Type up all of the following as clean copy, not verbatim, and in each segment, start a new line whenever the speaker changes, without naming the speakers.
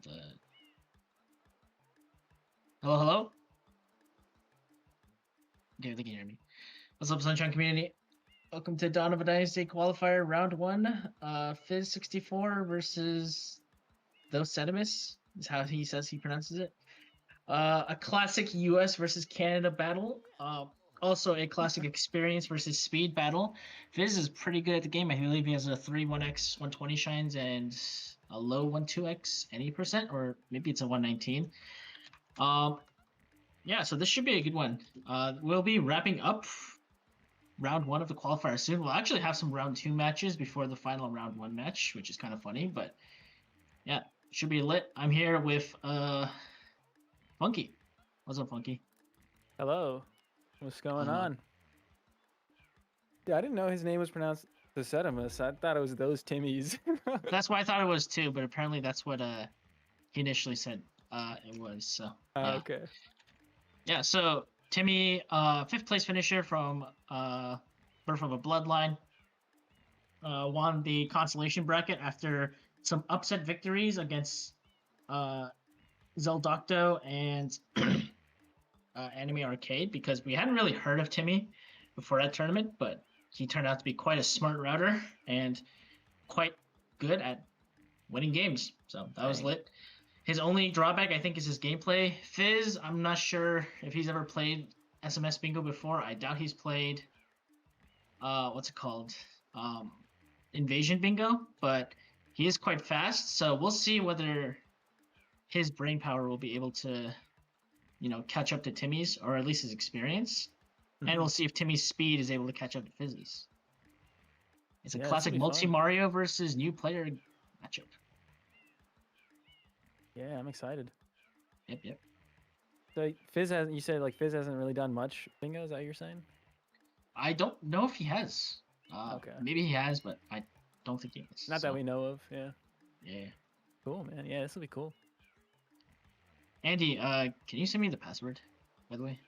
Hello, hello? Okay, they can hear me. What's up, Sunshine Community? Welcome to Dawn of a Dynasty Qualifier Round 1. Fizz 64 versus Thosetimis is how he says he pronounces it. A classic US versus Canada battle. Also a classic experience versus speed battle. Fizz is pretty good at the game. I believe he has a 3-1x 120 shines and a low 1-2x any percent, or maybe it's a 119. Yeah, so this should be a good one. We'll be wrapping up round 1 of the qualifier soon. We'll actually have some round 2 matches before the final round 1 match, which is kind of funny, but yeah, should be lit. I'm here with Funky. What's up, Funky?
Hello. What's going on? Yeah, I didn't know his name was pronounced Thosetimis. I thought it was Thosetimis.
That's why I thought it was too, but apparently that's what he initially said it was. So yeah.
Okay.
Yeah, so Timmy, 5th place finisher from Birth of a Bloodline, won the consolation bracket after some upset victories against Zeldocto and Anime Arcade, because we hadn't really heard of Timmy before that tournament, but he turned out to be quite a smart router and quite good at winning games. So that was lit. His only drawback, I think, is his gameplay. Fizz, I'm not sure if he's ever played SMS Bingo before. I doubt he's played, what's it called? Invasion Bingo, but he is quite fast. So we'll see whether his brain power will be able to, you know, catch up to Timmy's, or at least his experience. And we'll see if Timmy's speed is able to catch up to Fizz's. It's a classic multi-Mario versus new player matchup.
Yeah, I'm excited.
Yep.
So Fizz hasn't. You said like Fizz hasn't really done much bingo. Is that what you're saying?
I don't know if he has.
Okay.
Maybe he has, but I don't think he has.
Not that we know of. Yeah.
Yeah.
Cool, man. Yeah, this will be cool.
Andy, can you send me the password, by the way?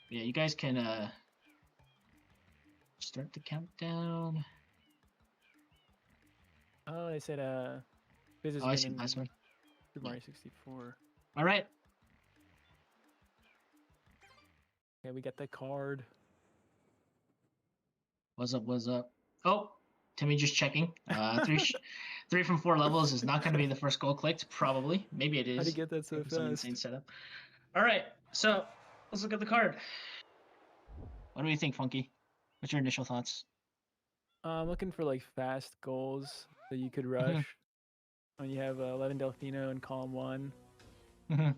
Yeah, you guys can start the countdown.
Oh, they said Fizz is
I see the password.
Super Mario 64.
All right.
Okay, we got the card.
What's up? What's up? Oh, Timmy just checking. 3 from 4 levels is not going to be the first goal clicked. Probably. Maybe it is.
How did you get that so fast?
Some insane setup. All right. So let's look at the card. What do you think, Funky? What's your initial thoughts?
I'm looking for like fast goals that you could rush. When you have 11 Delfino in column 1.
It's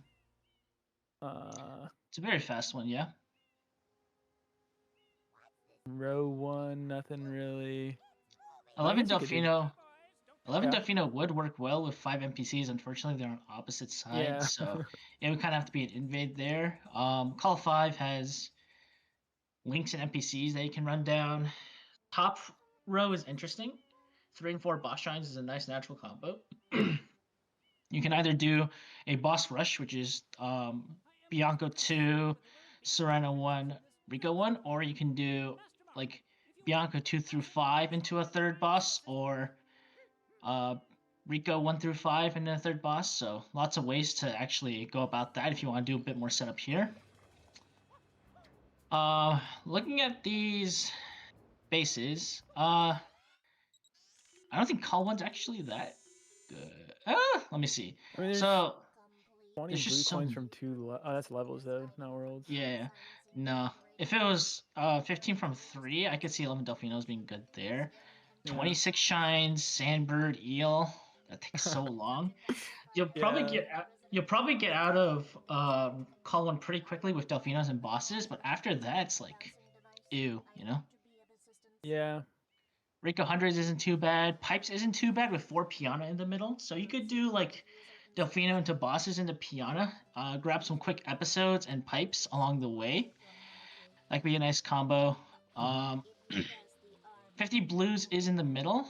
a very fast one, yeah.
Row 1, nothing really.
11 Delfino. 11 Delfino would work well with 5 NPCs. Unfortunately, they're on opposite sides, so it would kind of have to be an invade there. Call 5 has links and NPCs that you can run down. Top row is interesting. 3 and 4 boss shines is a nice natural combo. You can either do a boss rush, which is Bianco 2, Serrano 1, Rico 1, or you can do like Bianco 2 through 5 into a 3rd boss, or Rico 1 through 5 into a 3rd boss. So lots of ways to actually go about that if you want to do a bit more setup here. Looking at these bases, I don't think call 1's actually that good. Let me see.
I mean,
so
20 blue coins from 2. Oh, that's levels though, not worlds.
Yeah, no. If it was 15 from 3, I could see 11 Delfinos being good there. 26 shines, Sandbird, Eel. That takes so long. You'll probably get out of call 1 pretty quickly with Delfinos and bosses, but after that, it's like, ew, you know?
Yeah.
Rico Hundreds isn't too bad. Pipes isn't too bad with 4 Piana in the middle. So you could do like Delfino into bosses into Piana. Grab some quick episodes and pipes along the way. That could be a nice combo. 50 blues is in the middle.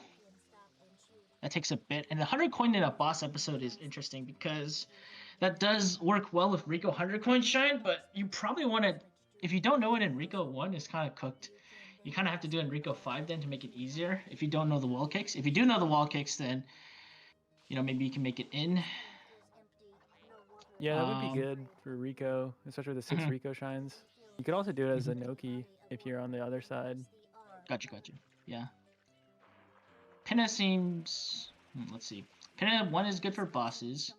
That takes a bit. And the 100 coin in a boss episode is interesting because that does work well with Rico 100 coin shine, but you probably want to, if you don't know it in Rico 1, it's kind of cooked. You kind of have to do Enrico 5 then to make it easier if you don't know the wall kicks. If you do know the wall kicks, then, you know, maybe you can make it in.
Yeah, that would be good for Rico, especially with the 6 Rico shines. You could also do it as a Noki if you're on the other side.
Gotcha. Yeah. Pinna seems... let's see. Pinna 1 is good for bosses.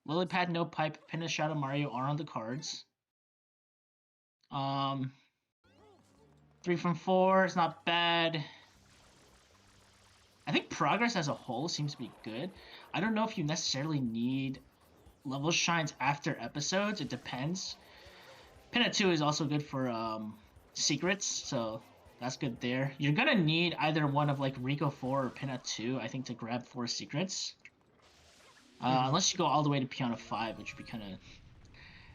Lily Pad, No Pipe, Pinna, Shadow Mario are on the cards. 3 from 4 is not bad. I think progress as a whole seems to be good. I don't know if you necessarily need level shines after episodes. It depends. Pinna 2 is also good for secrets, so that's good there. You're gonna need either one of like Rico 4 or Pinna 2, I think, to grab 4 secrets. Unless you go all the way to Piano 5, which would be kind of...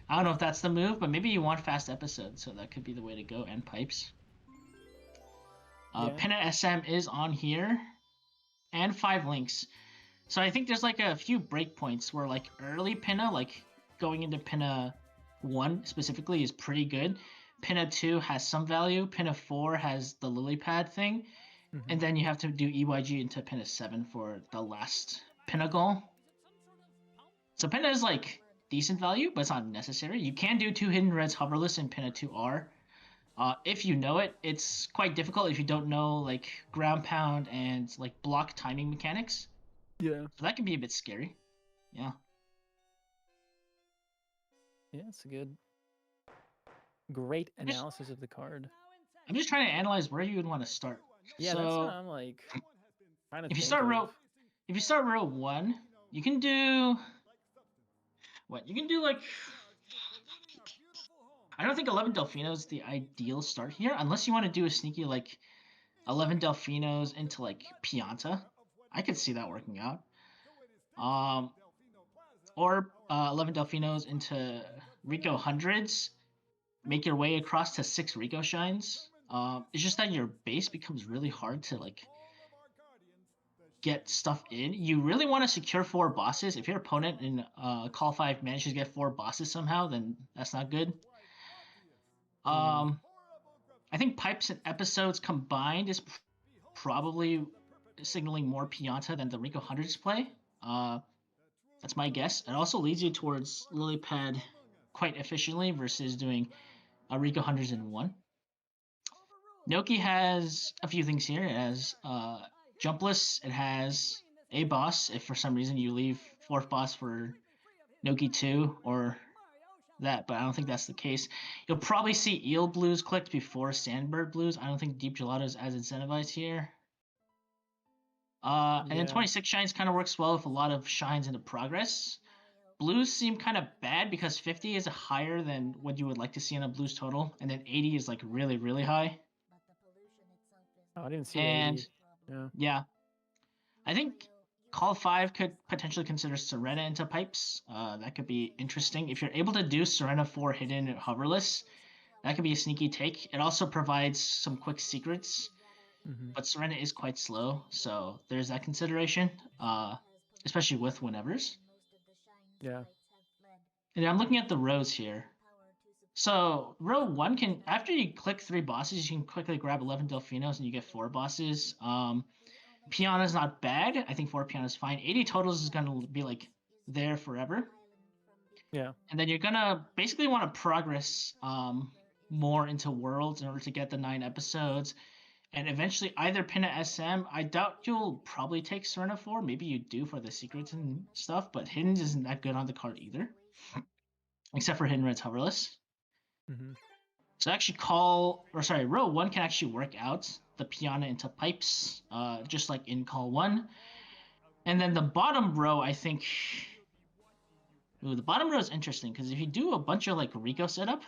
I don't know if that's the move, but maybe you want fast episodes, so that could be the way to go, and pipes. Pinna SM is on here, and 5 links. So I think there's like a few breakpoints where like early Pinna, like going into Pinna 1 specifically, is pretty good. Pinna 2 has some value. Pinna 4 has the lily pad thing. And then you have to do EYG into Pinna 7 for the last Pinna goal. So Pinna is like decent value, but it's not necessary. You can do 2 hidden reds hoverless in Pinna 2R. If you know it, it's quite difficult if you don't know like ground pound and like block timing mechanics.
Yeah.
So that can be a bit scary. Yeah.
Yeah, it's a great analysis of the card.
I'm just trying to analyze where you would want to start.
Yeah,
so,
that's what I'm like trying to
if you start row 1, you can do what? You can do like, I don't think 11 Delfino is the ideal start here, unless you want to do a sneaky like 11 Delfinos into like Pianta. I could see that working out. Or 11 Delfinos into Rico hundreds. Make your way across to 6 Rico shines. It's just that your base becomes really hard to like get stuff in. You really want to secure 4 bosses. If your opponent in Call 5 manages to get 4 bosses somehow, then that's not good. I think pipes and episodes combined is probably signaling more Pianta than the Rico hundreds play. That's my guess. It also leads you towards lily pad quite efficiently versus doing a Rico hundreds in 1. Noki has a few things here. It has jumpless. It has a boss if for some reason you leave 4th boss for Noki 2 or that, but I don't think that's the case. You'll probably see Eel Blues clicked before Sandbird Blues. I don't think Deep Gelato is as incentivized here. And then 26 shines kind of works well with a lot of shines into progress. Blues seem kind of bad because 50 is higher than what you would like to see in a blues total, and then 80 is like really, really high.
Oh, I didn't see 80.
Yeah. I think Call 5 could potentially consider Serena into pipes. That could be interesting. If you're able to do Serena 4 hidden hoverless, that could be a sneaky take. It also provides some quick secrets, but Serena is quite slow, so there's that consideration, especially with whenevers.
Yeah.
And I'm looking at the rows here. So row 1 can, after you click 3 bosses, you can quickly grab 11 Delfinos and you get 4 bosses. Piana's not bad. I think 4 Piana's fine. 80 totals is going to be like there forever.
Yeah.
And then you're going to basically want to progress more into worlds in order to get the 9 episodes. And eventually either Pinna SM. I doubt you'll probably take Serena 4. Maybe you do for the secrets and stuff, but Hiddens isn't that good on the card either. Except for Hidden Red's hoverless. So actually row 1 can actually work out the Piana into pipes, just like in Call 1. And then the bottom row, I think... Ooh, the bottom row is interesting, because if you do a bunch of like Rico setup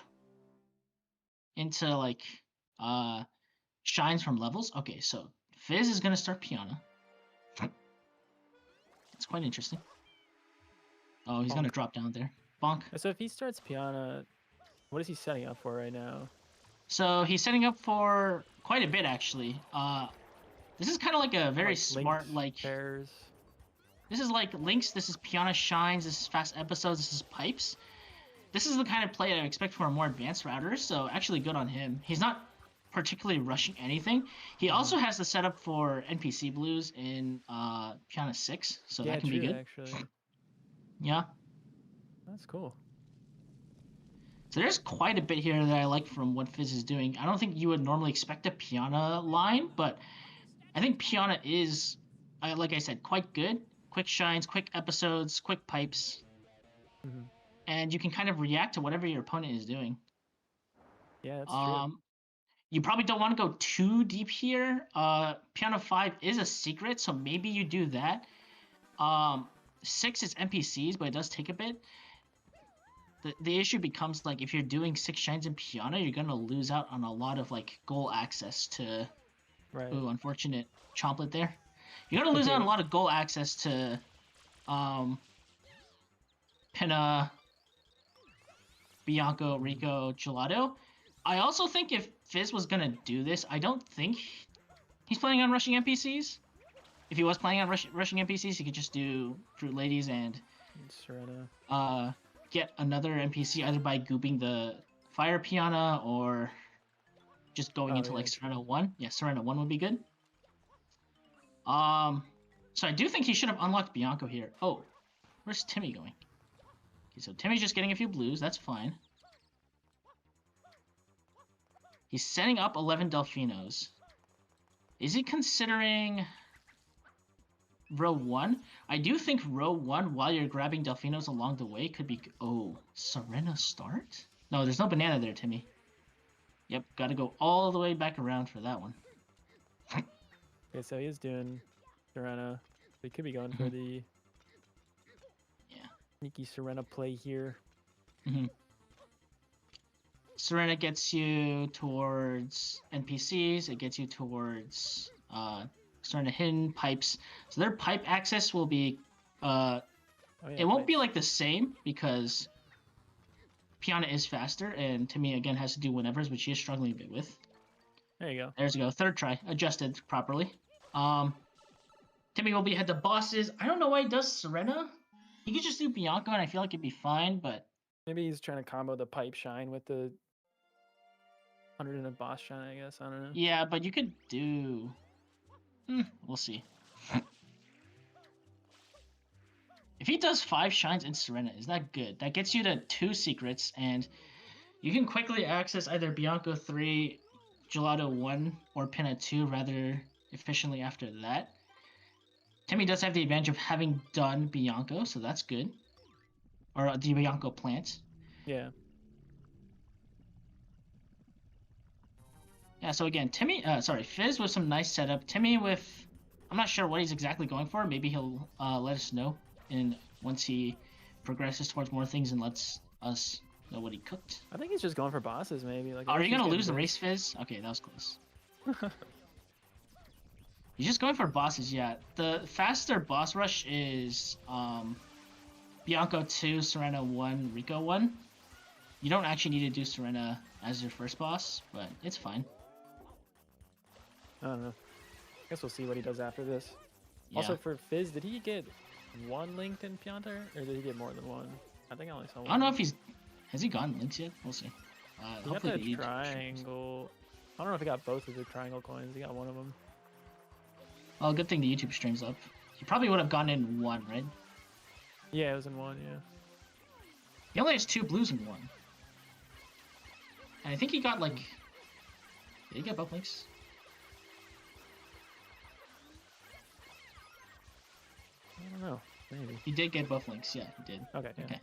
into like shines from levels... Okay, so Fizz is going to start Piana. It's quite interesting. Oh, he's going to drop down there. Bonk.
So if he starts Piana, what is he setting up for right now?
So he's setting up for quite a bit, actually. This is kind of like a very smart, like...
pairs.
This is like links, this is Piana shines, this is fast episodes, this is pipes. This is the kind of play I expect for a more advanced router, so actually good on him. He's not particularly rushing anything. He also has the setup for NPC blues in Piana 6, so
Yeah,
that can
true,
be good.
actually.
Yeah.
That's cool.
So there's quite a bit here that I like from what Fizz is doing. I don't think you would normally expect a Piana line, but I think Piana is, like I said, quite good. Quick shines, quick episodes, quick pipes. And you can kind of react to whatever your opponent is doing.
Yeah, that's true.
You probably don't want to go too deep here. Piano 5 is a secret, so maybe you do that. 6 is NPCs, but it does take a bit. The issue becomes like if you're doing 6 shines in Piano, you're gonna lose out on a lot of like goal access to.
Right.
Ooh, unfortunate chomplet there. You're gonna lose out on a lot of goal access to, Pinna, Bianco, Rico, Gelato. I also think if Fizz was gonna do this, I don't think he's planning on rushing NPCs. If he was planning on rushing NPCs, he could just do Fruit Ladies and
Serena.
Get another NPC either by gooping the Fire Piana or just going into like Serena 1. Yeah, Serena 1 would be good. So I do think he should have unlocked Bianco here. Oh, where's Timmy going? Okay, so Timmy's just getting a few blues. That's fine. He's setting up 11 Delfinos. Is he considering row 1? I do think row 1, while you're grabbing Delfinos along the way, could be... Oh, Serena start? No, there's no banana there, Timmy. Yep, gotta go all the way back around for that one.
Okay, so he is doing Serena. He could be going for the sneaky Serena play here.
Serena gets you towards NPCs. It gets you towards Serena hidden pipes. So their pipe access will be... it won't be like the same because Piana is faster, and Timmy again has to do whenevers, which he is struggling a bit with.
There you go.
There's you go. Third try. Adjusted properly. Timmy will be ahead to bosses. I don't know why he does Serena. He could just do Bianco, and I feel like it'd be fine, but...
Maybe he's trying to combo the pipe shine with the 100 in a boss shine, I guess. I don't know.
Yeah, but you could do... we'll see. If he does 5 shines in Serena, is that good? That gets you to 2 secrets, and you can quickly access either Bianco 3, Gelato 1, or Pinna 2 rather efficiently after that. Timmy does have the advantage of having done Bianco, so that's good. Or the Bianco plant.
Yeah.
Yeah, so again, Fizz with some nice setup. Timmy with... I'm not sure what he's exactly going for. Maybe he'll let us know once he progresses towards more things and lets us know what he cooked.
I think he's just going for bosses, maybe. Like,
are you going to lose the race, Fizz? Okay, that was close. He's just going for bosses, yeah. The faster boss rush is Bianco 2, Serena 1, Rico 1. You don't actually need to do Serena as your first boss, but it's fine.
I don't know. I guess we'll see what he does after this.
Yeah.
Also, for Fizz, did he get 1 linked in Pianta, or did he get more than 1? I think I only saw 1.
I don't know if he's... Has he gotten links yet? We'll see.
He got the triangle... I don't know if he got both of the triangle coins. He got one of them.
Well, good thing the YouTube stream's up. He probably would have gone in 1, right?
Yeah, it was in 1, yeah.
He only has 2 blues in 1. And I think he got, like... Did he get both links?
I don't know. Maybe.
He did get both links. Yeah, he did.
Okay. Yeah.
Okay.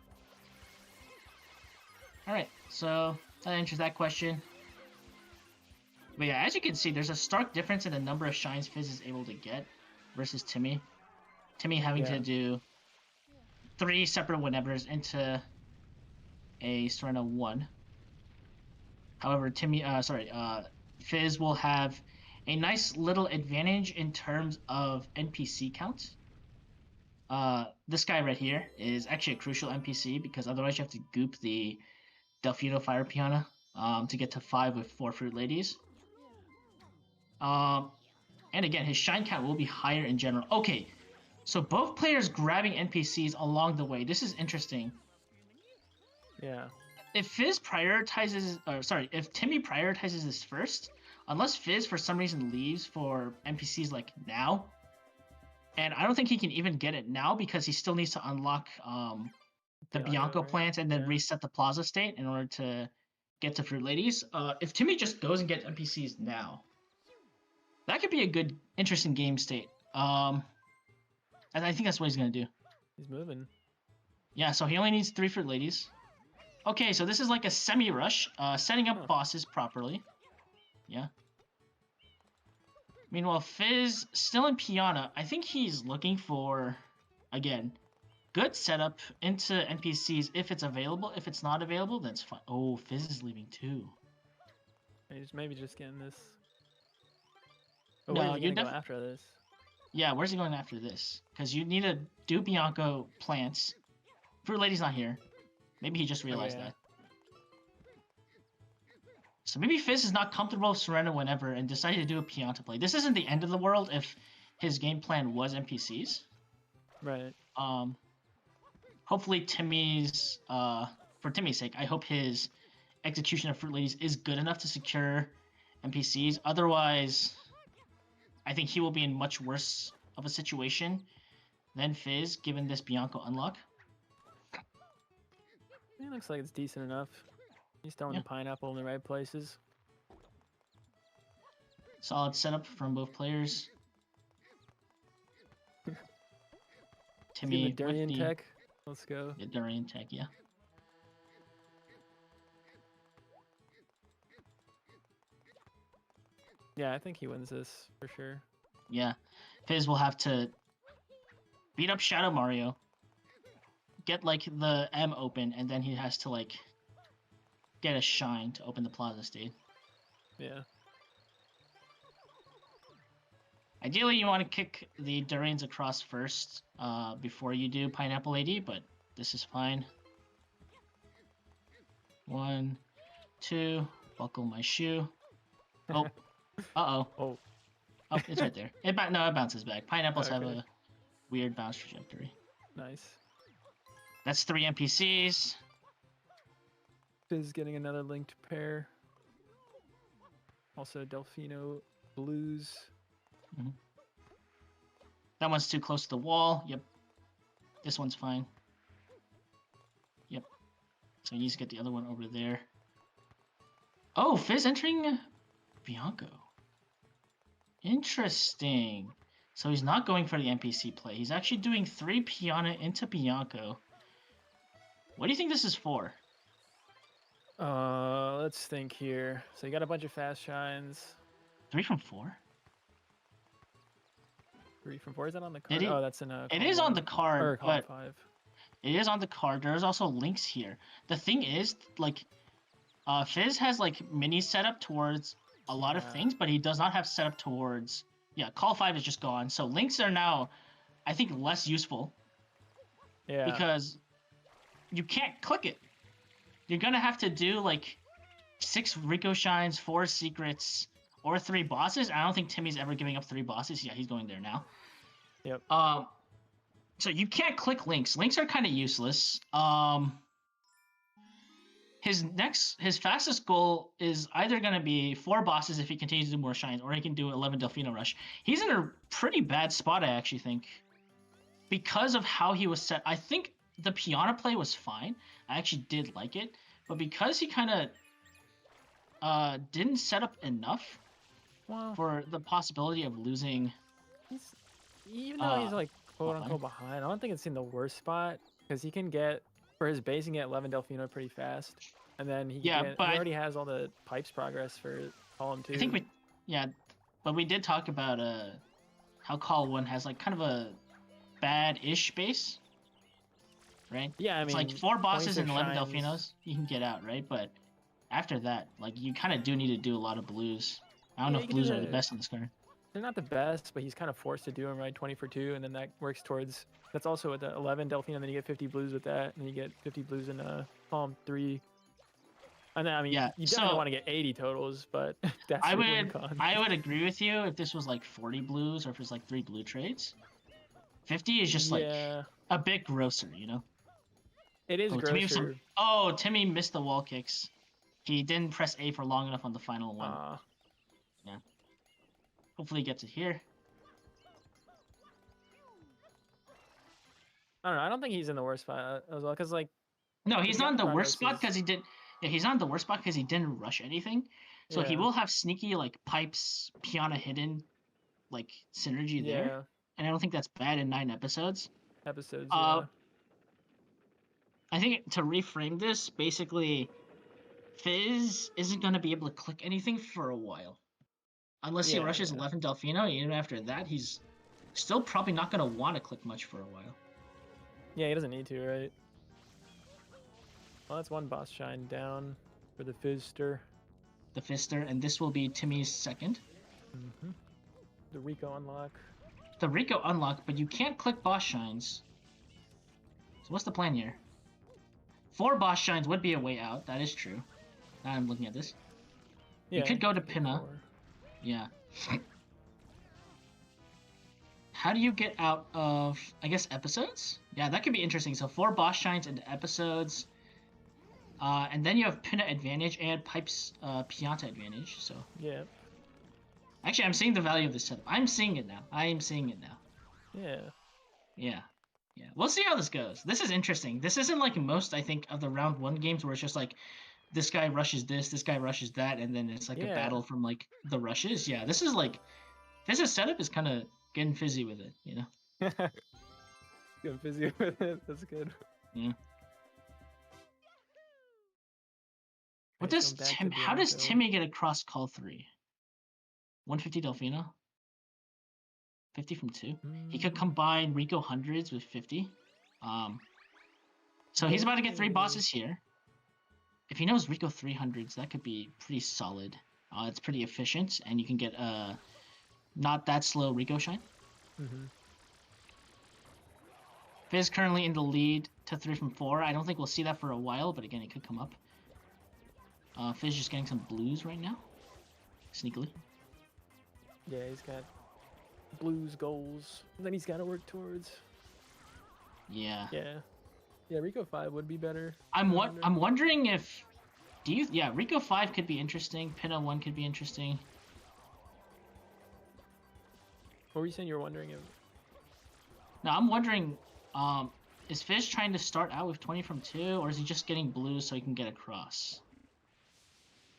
Alright, so that answers that question. But yeah, as you can see, there's a stark difference in the number of shines Fizz is able to get versus Timmy. Timmy having to do 3 separate whenevers into a Serena 1. However, Fizz will have a nice little advantage in terms of NPC count. This guy right here is actually a crucial NPC because otherwise you have to goop the Delfino Fire Piana to get to 5 with 4 Fruit Ladies. And again, his shine count will be higher in general. Okay, so both players grabbing NPCs along the way. This is interesting.
Yeah.
If Fizz prioritizes, if Timmy prioritizes this first, unless Fizz for some reason leaves for NPCs like now, and I don't think he can even get it now because he still needs to unlock the Bianco
right?
plants and then reset the Plaza state in order to get to Fruit Ladies. If Timmy just goes and gets NPCs now, that could be a good, interesting game state. And I think that's what he's gonna do.
He's moving.
Yeah, so he only needs 3 Fruit Ladies. Okay, so this is like a semi-rush, setting up bosses properly. Yeah. Meanwhile, Fizz still in Piana. I think he's looking for, again, good setup into NPCs if it's available. If it's not available, then it's fine. Oh, Fizz is leaving too.
He's maybe just getting this.
But
no, where's he gonna go after this?
Yeah, where's he going after this? Because you need to do Bianco plants. Fruit Lady's not here. Maybe he just realized that. So maybe Fizz is not comfortable with Surrender whenever and decided to do a Pianta play. This isn't the end of the world if his game plan was NPCs.
Right.
Hopefully Timmy's, for Timmy's sake, I hope his execution of Fruit Ladies is good enough to secure NPCs. Otherwise, I think he will be in much worse of a situation than Fizz, given this Bianco unlock.
It looks like it's decent enough. He's throwing the pineapple in the right places.
Solid setup from both players. Timmy
the Durian tech. Let's go.
The Durian tech, yeah.
Yeah, I think he wins this for sure.
Yeah. Fizz will have to beat up Shadow Mario, get like the M open, and then he has to like get a shine to open the Plaza state.
Yeah.
Ideally, you want to kick the Durians across first before you do Pineapple AD, but this is fine. 1, 2, buckle my shoe. Oh, uh-oh.
Oh,
it's right there. It bounces back. Pineapples have a weird bounce trajectory.
Nice.
That's 3 NPCs.
Fizz getting another linked pair. Also Delfino Blues.
Mm-hmm. That one's too close to the wall. Yep. This one's fine. Yep. So he needs to get the other one over there. Oh, Fizz entering Bianco. Interesting. So he's not going for the NPC play. He's actually doing 3 Piana into Bianco. What do you think this is for?
Let's think here. So you got a bunch of fast shines.
3 from 4?
3 from 4? Is that on the card? Oh, that's in a.
It is on the card, but
5.
It is on the card. There's also links here. The thing is, like, Fizz has like mini setup towards a lot of things, but he does not have setup towards. Yeah, Call 5 is just gone. So links are now, I think, less useful.
Yeah.
Because you can't click it. You're gonna have to do like 6 Rico Shines, 4 secrets, or 3 bosses. I don't think Timmy's ever giving up 3 bosses. Yeah, he's going there now.
Yep.
So you can't click links. Links are kind of useless. His fastest goal is either going to be 4 bosses if he continues to do more shines, or he can do 11 Delfino Rush. He's in a pretty bad spot, I actually think, because of how he was set. I think the Piana play was fine. I actually did like it, but because he kind of didn't set up enough for the possibility of losing.
Even though he's like quote unquote behind, I don't think it's in the worst spot because he can get for his base and get 11 Delfino pretty fast, and then he he already has all the pipes progress for column 2.
I think but we did talk about how Call 1 has like kind of a bad-ish base, right?
Yeah, I mean,
it's like 4 bosses and 11 Delfinos, you can get out, right? But after that, like you kind of do need to do a lot of blues. I don't know if blues are the best in this card.
They're not the best, but he's kind of forced to do them, right? 20 for 2, and then that works towards. That's also with the 11 Delfino, and then you get 50 blues with that, and then you get 50 blues in column 3. And then, I mean, you definitely want to get 80 totals, but that's
I would agree with you if this was like 40 blues or if it's like 3 blue trades. 50 is just like a bit grosser, you know?
It is grosser.
Timmy missed the wall kicks. He didn't press A for long enough on the final one. Yeah. Hopefully he gets it here.
I don't know. I don't think he's in the worst spot as well, because like.
No, he's not in the worst spot
is...
because he did. Yeah, he's not in the worst spot because he didn't rush anything. So he will have sneaky like pipes, piano hidden, like synergy there. And I don't think that's bad in 9 episodes.
Yeah.
I think to reframe this, basically, Fizz isn't going to be able to click anything for a while. Unless he rushes 11 Delfino, even after that, he's still probably not going to want to click much for a while.
Yeah, he doesn't need to, right? Well, that's one boss shine down for the Fizzster.
The Fizzster, and this will be Timmy's second.
The Rico unlock.
The Rico unlock, but you can't click boss shines. So what's the plan here? 4 boss shines would be a way out. That is true. Now I'm looking at this. Yeah, you could go to Pinna. Yeah. How do you get out of, I guess, episodes? Yeah, that could be interesting. So 4 boss shines into episodes. And then you have Pinna advantage and Pipes Pianta advantage. So
yeah.
Actually, I'm seeing the value of this setup. I'm seeing it now. I am seeing it now.
Yeah.
Yeah. Yeah. We'll see how this goes. This is interesting. This isn't like most, I think, of the round 1 games where it's just like this guy rushes this guy rushes that, and then it's like a battle from like the rushes. Yeah, this setup is kind of getting fizzy with it, you know?
Getting fizzy with it. That's good.
Yeah. What does how does Timmy get across call 3? 150 Delfino? 50 from 2? He could combine Rico hundreds with 50. So he's about to get 3 bosses here. If he knows Rico 300s, that could be pretty solid. It's pretty efficient, and you can get not that slow Rico shine. Fizz currently in the lead to 3 from 4. I don't think we'll see that for a while, but again, it could come up. Fizz just getting some blues right now, sneakily.
Yeah, he's got blues goals that he's got to work towards.
Yeah.
Yeah, Rico 5 would be better.
I'm wondering if Rico 5 could be interesting. Pinna 1 could be interesting.
What were you saying you were wondering if?
No, I'm wondering, is Fizz trying to start out with 20 from 2, or is he just getting blues so he can get across?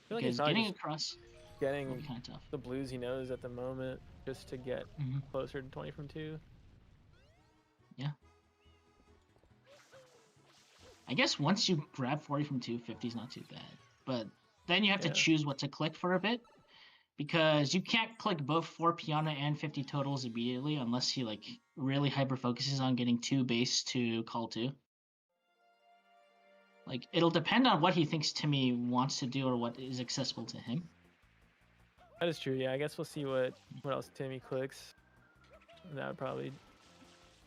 I feel
because
like
getting across
getting
will be kind of tough.
The blues he knows at the moment just to get closer to 20 from 2.
Yeah. I guess once you grab 40 from 2, 50 is not too bad. But then you have to choose what to click for a bit. Because you can't click both 4 Piana and 50 totals immediately unless he like really hyper focuses on getting 2 base to call 2. Like, it'll depend on what he thinks Timmy wants to do or what is accessible to him.
That is true, yeah. I guess we'll see what else Timmy clicks. And that would probably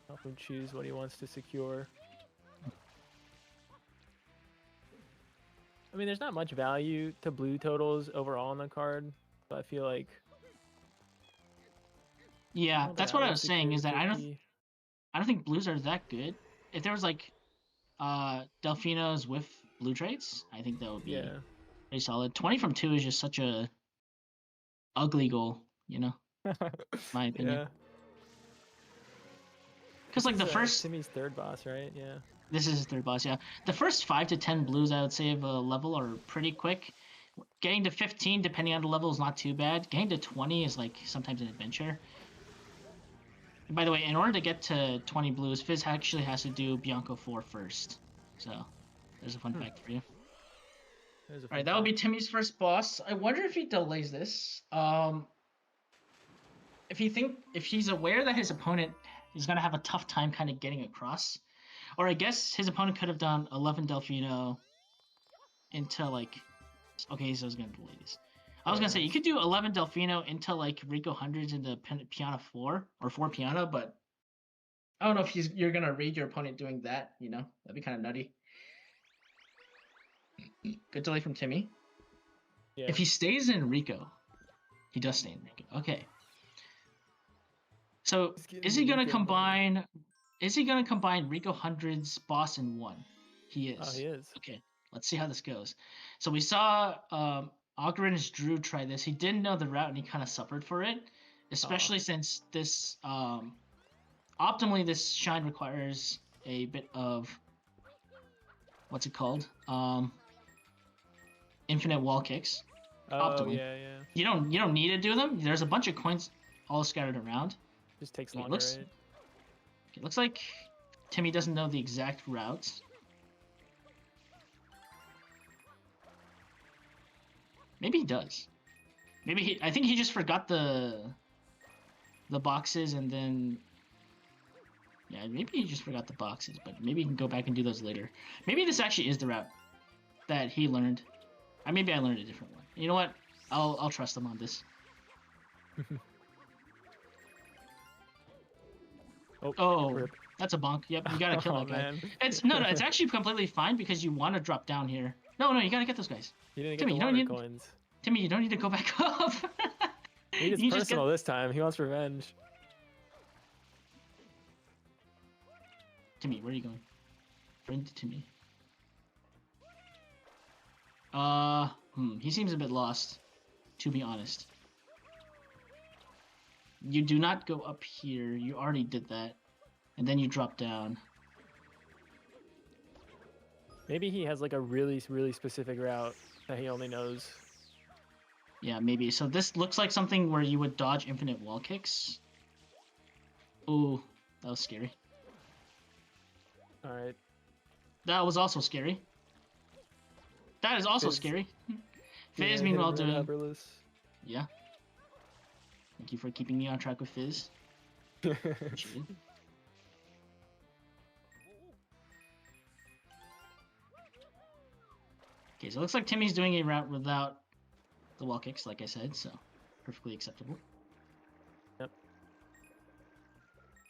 help him choose what he wants to secure. I mean, there's not much value to blue totals overall on the card, but I feel like...
Yeah, that's what I was saying, is that I don't think blues are that good. If there was like Delfinos with blue traits, I think that would be pretty solid. 20 from 2 is just such a ugly goal, you know? My opinion. Because like the first
Timmy's 3rd boss, right? Yeah.
This is his 3rd boss, yeah. The first 5 to 10 blues, I would say, of a level are pretty quick. Getting to 15, depending on the level, is not too bad. Getting to 20 is like sometimes an adventure. And by the way, in order to get to 20 blues, Fizz actually has to do Bianco 4 first. So, there's a fun fact for you. Alright, that will be Timmy's first boss. I wonder if he delays this. If he's aware that his opponent is going to have a tough time kind of getting across. Or I guess his opponent could have done 11 Delfino into like... Okay, so I was going to delay this. I was going to say, you could do 11 Delfino into like Rico hundreds into Piana 4, or 4 Piana, but I don't know if you're going to read your opponent doing that, you know? That'd be kind of nutty. Good delay from Timmy. Yeah. If he stays in Rico, he does stay in Rico. Okay. So, is he going to combine Rico hundreds boss in 1? He is.
Oh, he is.
Okay. Let's see how this goes. So we saw Ogren's Drew tried this. He didn't know the route and he kind of suffered for it, especially since this optimally this shine requires a bit of what's it called? Infinite wall kicks.
Oh
Optimally.
yeah, yeah.
You don't need to do them. There's a bunch of coins all scattered around.
Just takes
Okay,
longer, right?
It looks like Timmy doesn't know the exact routes. Maybe he does. Maybe I think he just forgot the boxes and then. Yeah, maybe he just forgot the boxes, but maybe he can go back and do those later. Maybe this actually is the route that he learned. Maybe I learned a different one. You know what? I'll trust him on this. Oh,
rip.
That's a bonk. Yep, you gotta kill that guy.
Man.
It's no, it's actually completely fine because you want to drop down here. No, you gotta get those guys.
You didn't get
Timmy,
the
you don't
water
need
coins.
Timmy, you don't need to go back up.
He gets personal this time. He wants revenge.
Timmy, where are you going? Friend Timmy. He seems a bit lost, to be honest. You do not go up here. You already did that. And then you drop down.
Maybe he has like a really, really specific route that he only knows.
Yeah, maybe. So this looks like something where you would dodge infinite wall kicks. Ooh, that was scary.
Alright.
That was also scary. That is also scary. Fizz, meanwhile, doing... Yeah. Thank you for keeping me on track with Fizz. Appreciate it. Okay, so it looks like Timmy's doing a route without the wall kicks, like I said, so perfectly acceptable.
Yep.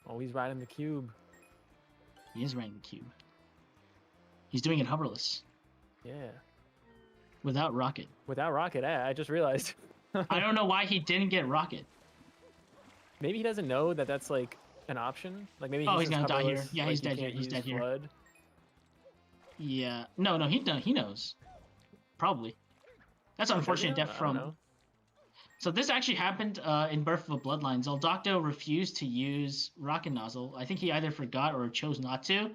Oh, he's riding the cube.
He is riding the cube. He's doing it hoverless.
Yeah.
Without rocket.
Without rocket, I just realized.
I don't know why he didn't get rocket.
Maybe he doesn't know that that's like an option. Like maybe
he's gonna die here. Yeah,
like
he's dead here. He's dead here.
Flood.
Yeah. No, he knows. Probably. That's unfortunate death from. So this actually happened in Birth of a Bloodline. Zeldocto refused to use rocket nozzle. I think he either forgot or chose not to,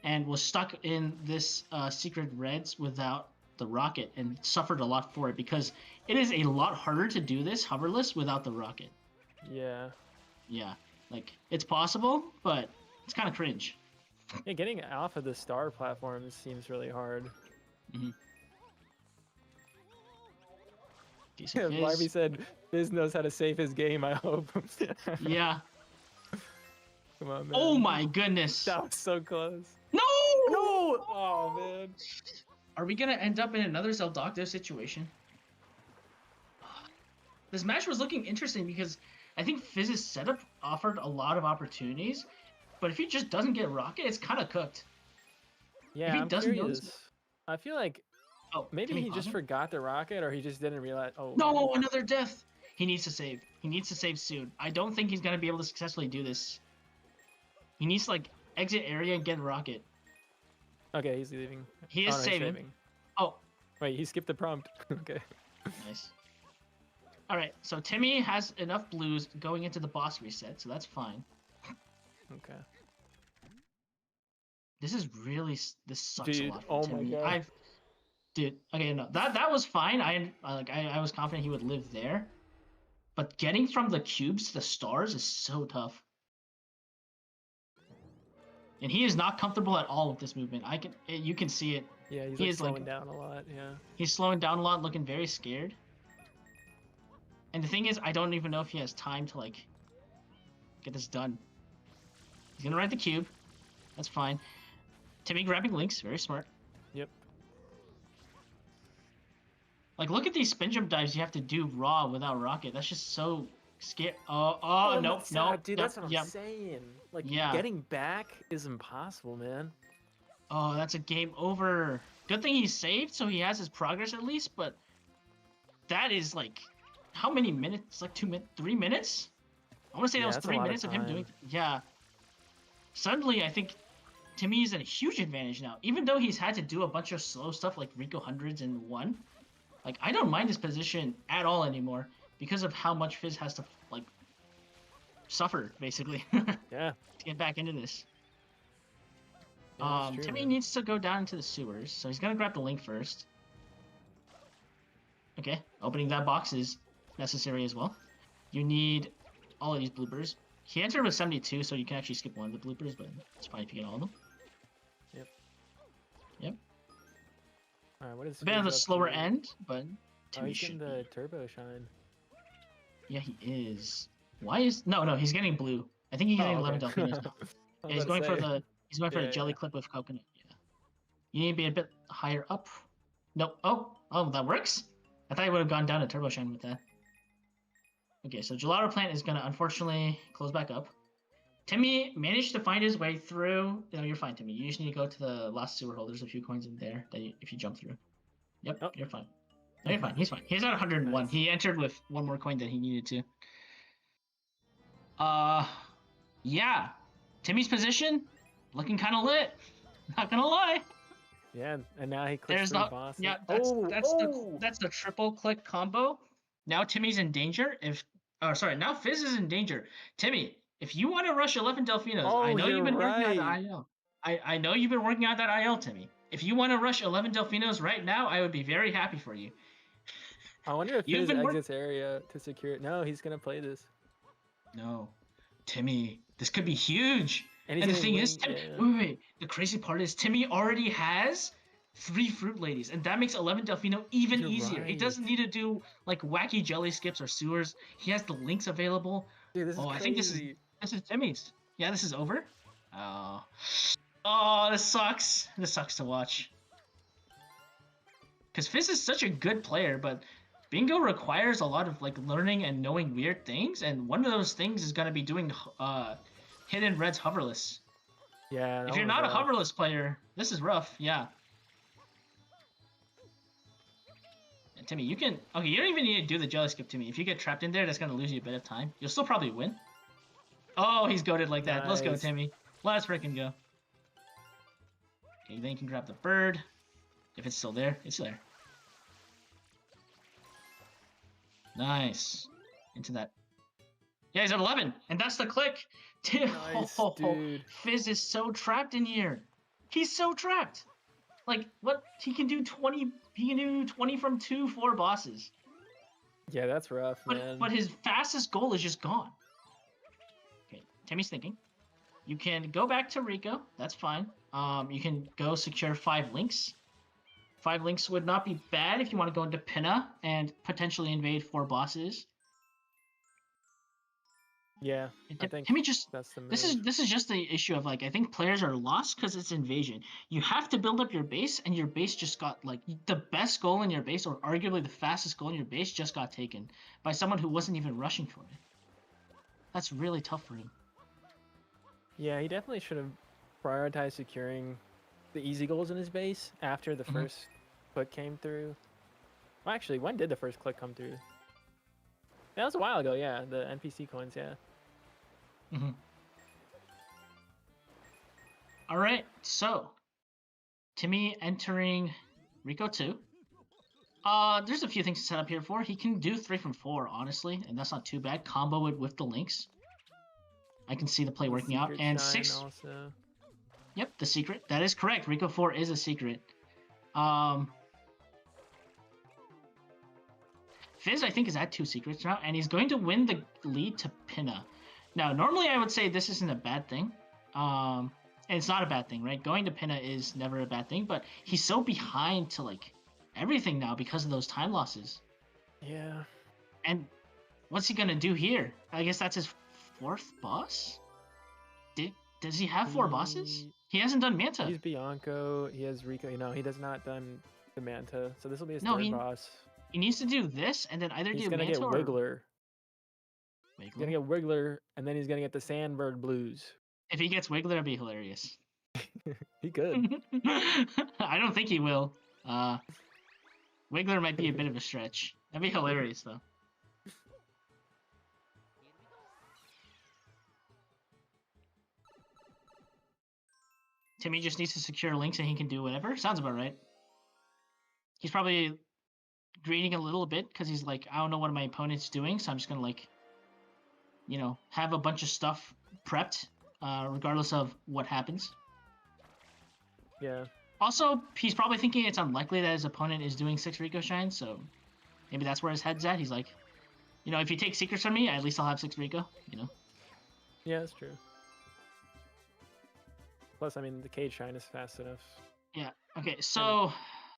and was stuck in this secret reds without the rocket and suffered a lot for it because it is a lot harder to do this hoverless without the rocket.
Yeah.
Yeah. Like, it's possible, but it's kind of cringe.
Yeah, getting off of the star platforms seems really hard.
Mm-hmm. So
Barbie said, Fizz knows how to save his game, I hope.
Yeah.
Come on, man.
Oh my goodness.
That was so close.
No!
No! Oh, man.
Are we going to end up in another Zeldocto situation? This match was looking interesting because I think Fizz's setup offered a lot of opportunities, but if he just doesn't get rocket, it's kind of cooked.
Yeah, I'm curious. I feel like maybe he just forgot the rocket, or he just didn't realize. Oh
no! Man. Another death. He needs to save. He needs to save soon. I don't think he's gonna be able to successfully do this. He needs to like exit area and get rocket.
Okay, he's leaving.
He is saving. Oh,
wait, he skipped the prompt. Okay.
Nice. All right, so Timmy has enough blues going into the boss reset, so that's fine.
Okay.
This sucks
Dude,
a lot for Timmy.
My God.
Dude, okay, no, that was fine. I was confident he would live there, but getting from the cubes to the stars is so tough. And he is not comfortable at all with this movement. You can see it.
Yeah, he's slowing down a lot. Yeah. He's
slowing down a lot, looking very scared. And the thing is, I don't even know if he has time to like get this done. He's gonna ride the cube. That's fine. Timmy grabbing links, very smart.
Yep.
Like, look at these spin jump dives you have to do raw without rocket. That's just so scary. No,
dude, that's what I'm saying. Like, getting back is impossible, man.
Oh, that's a game over. Good thing he saved, so he has his progress at least. But that is like, how many minutes? Like 3 minutes? I want to say that was 3 minutes of him doing. Yeah. Suddenly, I think Timmy's in a huge advantage now. Even though he's had to do a bunch of slow stuff like Rico hundreds and one, Like, I don't mind this position at all anymore because of how much Fizz has to, like, suffer, basically,
Yeah.
to get back into this.
Yeah, that's true,
Timmy
man.
needs to go down into the sewers, so he's gonna grab the link first. Okay, opening that box is necessary as well. You need all of these bloopers. He entered with 72, so you can actually skip one of the bloopers, but it's fine if you get all of them.
Yep.
Yep.
Alright, what is
A bit on the
Fizz up
slower
to?
end, but
Oh,
Timmy
he's getting
should
the
be.
turbo shine.
Yeah, he is. Why is no? He's getting blue. I think he's getting
Oh,
11
okay.
Delphinos now.
I
Yeah,
was about to say.
he's going for the jelly
Yeah.
clip with coconut. Yeah. You need to be a bit higher up. No. Oh, that works? I thought he would have gone down to turbo shine with that. Okay, so Gelato Plant is gonna unfortunately close back up. Timmy managed to find his way through. No, you're fine, Timmy. You just need to go to the last sewer hole. There's a few coins in there that if you jump through. Yep,
Oh.
you're fine. No, you're fine. He's fine. He's at 101.
Nice.
He entered with one more coin than he needed to. Yeah. Timmy's position looking kind of lit. Not gonna lie.
Yeah, and now he clicks
There's
3
the
bosses.
yeah.
Oh!
That's the triple click combo. Now Timmy's in danger. Now Fizz is in danger. Timmy, if you want to rush 11 Delfinos, I
Oh,
know
you're
you've been working on the
right.
IL. I know you've been working on that IL, Timmy. If you want to rush 11 Delfinos right now, I would be very happy for you.
I wonder if
You've
Fizz
been
exits area to secure it. No, he's gonna play this.
No, Timmy, this could be huge.
And he's
And the
getting
thing is,
wing. Yeah.
wait. The crazy part is Timmy already has 3 fruit ladies, and that makes 11 Delfino even
You're
easier. He
right.
doesn't need to do like wacky jelly skips or sewers. He has the links available.
Dude, this is
I think
crazy.
this is Timmy's. Yeah, this is over. Oh, this sucks. This sucks to watch. Because Fizz is such a good player, but Bingo requires a lot of like learning and knowing weird things, and one of those things is gonna be doing Hidden Red's hoverless.
Yeah,
If you're not a hoverless player, this is rough. Yeah. And Timmy, you can. Okay, you don't even need to do the jelly skip, Timmy. If you get trapped in there, that's gonna lose you a bit of time. You'll still probably win. Oh, he's goated like that. Let's go,
Nice.
Timmy. Let's freaking go. Okay, then you can grab the bird. If it's still there, it's there. Nice. Into that. Yeah, he's at 11, and that's the click.
Nice, dude.
Fizz is so trapped in here. He's so trapped. Like, what? He can do 20. He can do 20 from 4 bosses.
Yeah, that's rough, man.
But his fastest goal is just gone. Okay, Timmy's thinking. You can go back to Rico. That's fine. You can go secure 5 links. 5 links would not be bad if you want to go into Pinna and potentially invade 4 bosses.
Yeah, I think
Timmy just
that's the move.
this is just the issue of like I think players are lost because it's invasion. You have to build up your base, and your base just got like the best goal in your base, or arguably the fastest goal in your base, just got taken by someone who wasn't even rushing for it. That's really tough for him.
Yeah, he definitely should have prioritized securing the easy goals in his base after the first click came through. Well, actually, when did the first click come through? That was a while ago, yeah. The NPC coins, yeah.
All right, so Timmy entering Rico 2. There's a few things to set up here for. He can do 3 from 4, honestly, and that's not too bad. Combo it with the links. I can see the play working out. And 6.
Also.
Yep, the secret. That is correct. Rico 4 is a secret. Fizz, I think, is at 2 secrets now, and he's going to win the lead to Pinna. Now, normally I would say this isn't a bad thing. And it's not a bad thing, right? Going to Pinna is never a bad thing, but he's so behind to, like, everything now because of those time losses.
Yeah.
And what's he going to do here? I guess that's his 4th boss? Does he have 4 bosses? He hasn't done Manta.
He's Bianco, he has Rico, he does not done the Manta, so this will be his 3rd boss.
He needs to do this, and then either
he's
do
gonna
Manta
get Wiggler. He's gonna get Wiggler, and then he's gonna get the Sandbird Blues.
If he gets Wiggler, it'd be hilarious.
He could.
I don't think he will. Wiggler might be a bit of a stretch. That'd be hilarious, though. Timmy just needs to secure links and he can do whatever. Sounds about right. He's probably greeding a little bit because he's like, I don't know what my opponent's doing, so I'm just gonna like, you know, have a bunch of stuff prepped, regardless of what happens.
Yeah.
Also, he's probably thinking it's unlikely that his opponent is doing 6 Rico Shines, so maybe that's where his head's at. He's like, you know, if you take secrets from me, at least I'll have 6 Rico, you know?
Yeah, that's true. Plus, I mean, the cage shine is fast enough.
Yeah. Okay, so...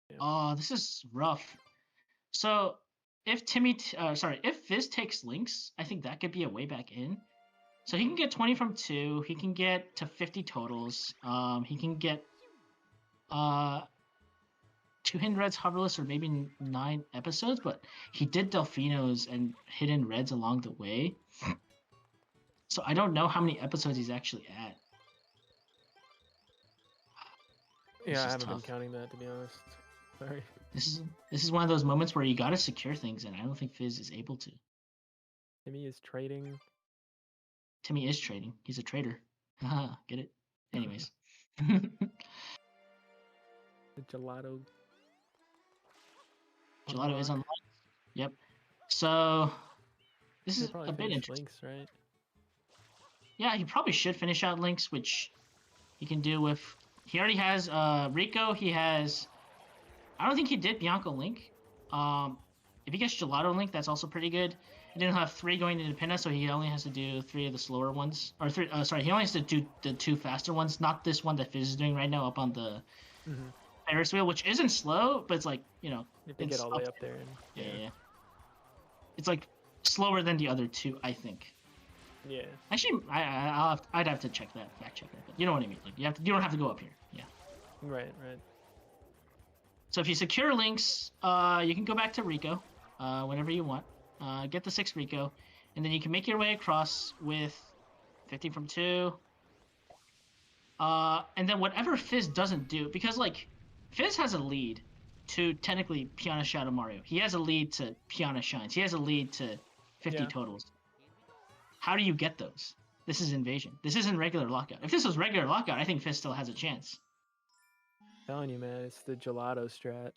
yeah.
Oh, this is rough. So, if if Fizz takes Lynx, I think that could be a way back in. So he can get 20 from 2, he can get to 50 totals, he can get 2 hidden reds hoverless or maybe 9 episodes, but he did Delfinos and hidden reds along the way. So I don't know how many episodes he's actually at.
Yeah, I haven't been counting that, to be honest. Sorry.
This is one of those moments where you gotta secure things, and I don't think Fizz is able to.
Timmy is trading.
Timmy is trading. He's a trader. Haha, get it? Anyways.
The gelato.
Gelato is online. Yep. So this is a bit interesting.
Lynx, right?
Yeah, he probably should finish out Lynx, which he can do with. He already has Rico. He has. I don't think he did Bianco Link. If he gets Gelato Link, that's also pretty good. He didn't have 3 going into Pinna, so he only has to do 3 of the slower ones. Or 3. Sorry, he only has to do the 2 faster ones, not this one that Fizz is doing right now up on the Ferris wheel, which isn't slow, but it's like, you know,
you have to get all the way up there. And,
yeah. It's like slower than the other 2, I think.
Yeah.
Actually, I'd have to fact check that, but you know what I mean. Like you don't have to go up here. Yeah.
Right.
So if you secure Lynx, you can go back to Rico, whenever you want. Get the 6 Rico, and then you can make your way across with 50 from 2. And then whatever Fizz doesn't do, because like Fizz has a lead to technically Piana Shadow Mario. He has a lead to Piana Shines. He has a lead to 50 totals. How do you get those? This is Invasion. This isn't regular Lockout. If this was regular Lockout, I think Fizz still has a chance.
I'm telling you, man, it's the gelato strat.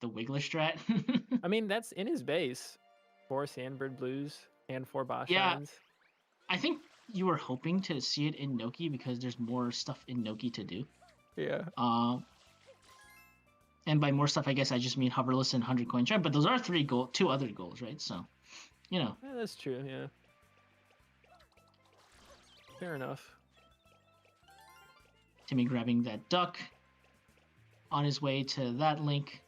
The Wiggler strat?
I mean, that's in his base. 4 Sandbird Blues and 4 Bosch Shines.
I think you were hoping to see it in Noki because there's more stuff in Noki to do.
Yeah.
And by more stuff, I guess I just mean hoverless and 100 coin trap, but those are 2 other goals, right? So, you know.
Yeah, that's true, yeah. Fair enough.
Timmy grabbing that duck on his way to that link.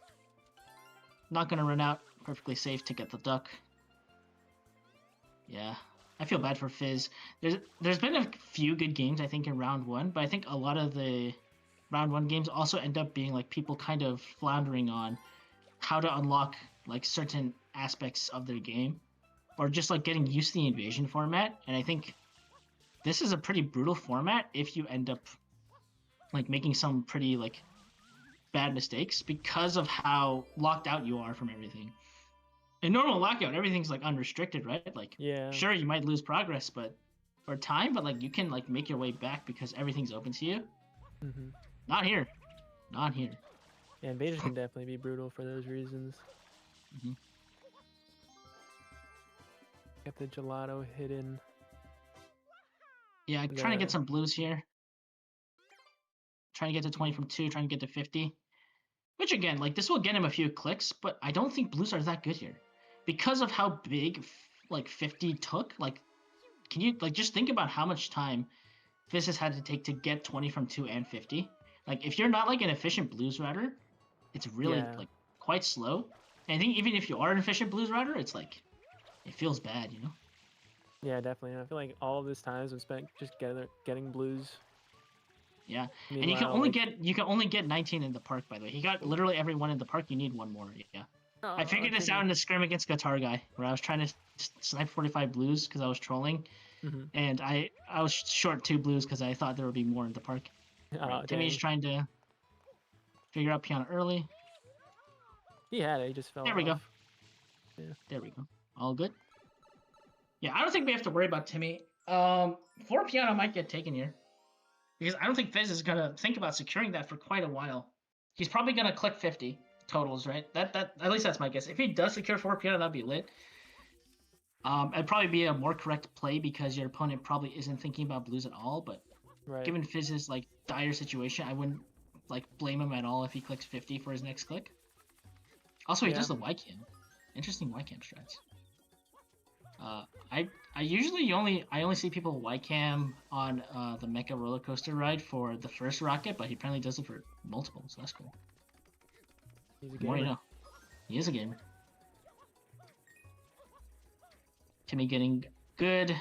Not going to run out. Perfectly safe to get the duck. Yeah, I feel bad for Fizz. There's been a few good games, I think, in round 1, but I think a lot of the round 1 games also end up being like people kind of floundering on how to unlock like certain aspects of their game, or just like getting used to the invasion format. And I think this is a pretty brutal format if you end up like making some pretty like bad mistakes because of how locked out you are from everything. In normal Lockout, everything's like unrestricted, right? Like, sure, you might lose progress, but or time, but like you can like make your way back because everything's open to you. Not here. Not here.
Yeah, invasion can definitely be brutal for those reasons. Got the gelato hidden.
Yeah, trying to get some blues here. Trying to get to 20 from 2, trying to get to 50. Which again, like this will get him a few clicks, but I don't think blues are that good here. Because of how big like 50 took, like can you like just think about how much time Fizz has had to take to get 20 from 2 and 50? Like if you're not like an efficient blues router, it's really like quite slow. And I think even if you are an efficient blues router, it's like it feels bad, you know?
Yeah, definitely. I feel like all of this time has been spent just getting blues.
Yeah, meanwhile, and you can only get 19 in the park. By the way, he got literally everyone in the park. You need 1 more. Yeah, I figured this out in the scrim against Guitar Guy, where I was trying to snipe 45 blues because I was trolling, and I was short 2 blues because I thought there would be more in the park. Right. Timmy's trying to figure out piano early.
He had it. He just fell.
There we go. Yeah. There we go. All good. Yeah, I don't think we have to worry about Timmy. 4 piano might get taken here. Because I don't think Fizz is going to think about securing that for quite a while. He's probably going to click 50 totals, right? That at least that's my guess. If he does secure 4 piano, that'd be lit. It'd probably be a more correct play because your opponent probably isn't thinking about blues at all. But given Fizz's like dire situation, I wouldn't like blame him at all if he clicks 50 for his next click. Also, he does the YCAM. Interesting YCAM strats. I usually only see people YCAM on the Mecha roller coaster ride for the first rocket, but he apparently does it for multiple, so that's cool.
He's a
gamer. More you know. He is a gamer. Timmy getting good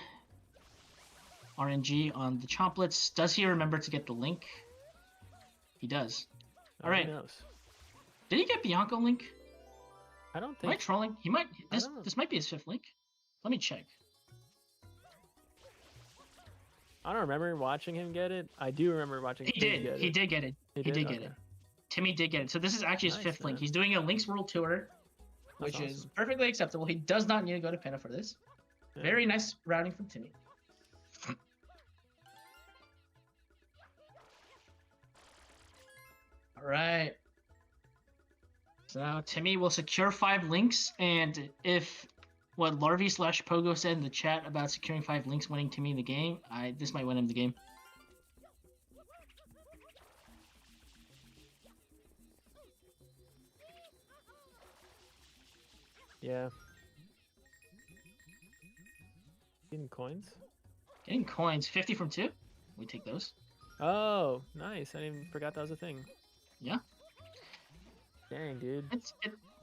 RNG on the chomplets. Does he remember to get the link? He does. All right. Did he get Bianco link?
I don't think.
Am I trolling? He might. This might be his 5th link. Let me check.
I don't remember watching him get it. I do remember watching him get it.
He did get it. He did get it. Timmy did get it. So this is actually his 5th link. He's doing a Links World Tour, which is perfectly acceptable. He does not need to go to Pena for this. Yeah. Very nice routing from Timmy. All right. So now Timmy will secure 5 links, and if what Larvy/Pogo said in the chat about securing 5 links winning Timmy the game, this might win him the game.
Yeah. Getting coins?
Getting coins. 50 from 2? We take those.
Oh, nice. I even forgot that was a thing.
Yeah.
Dang, dude.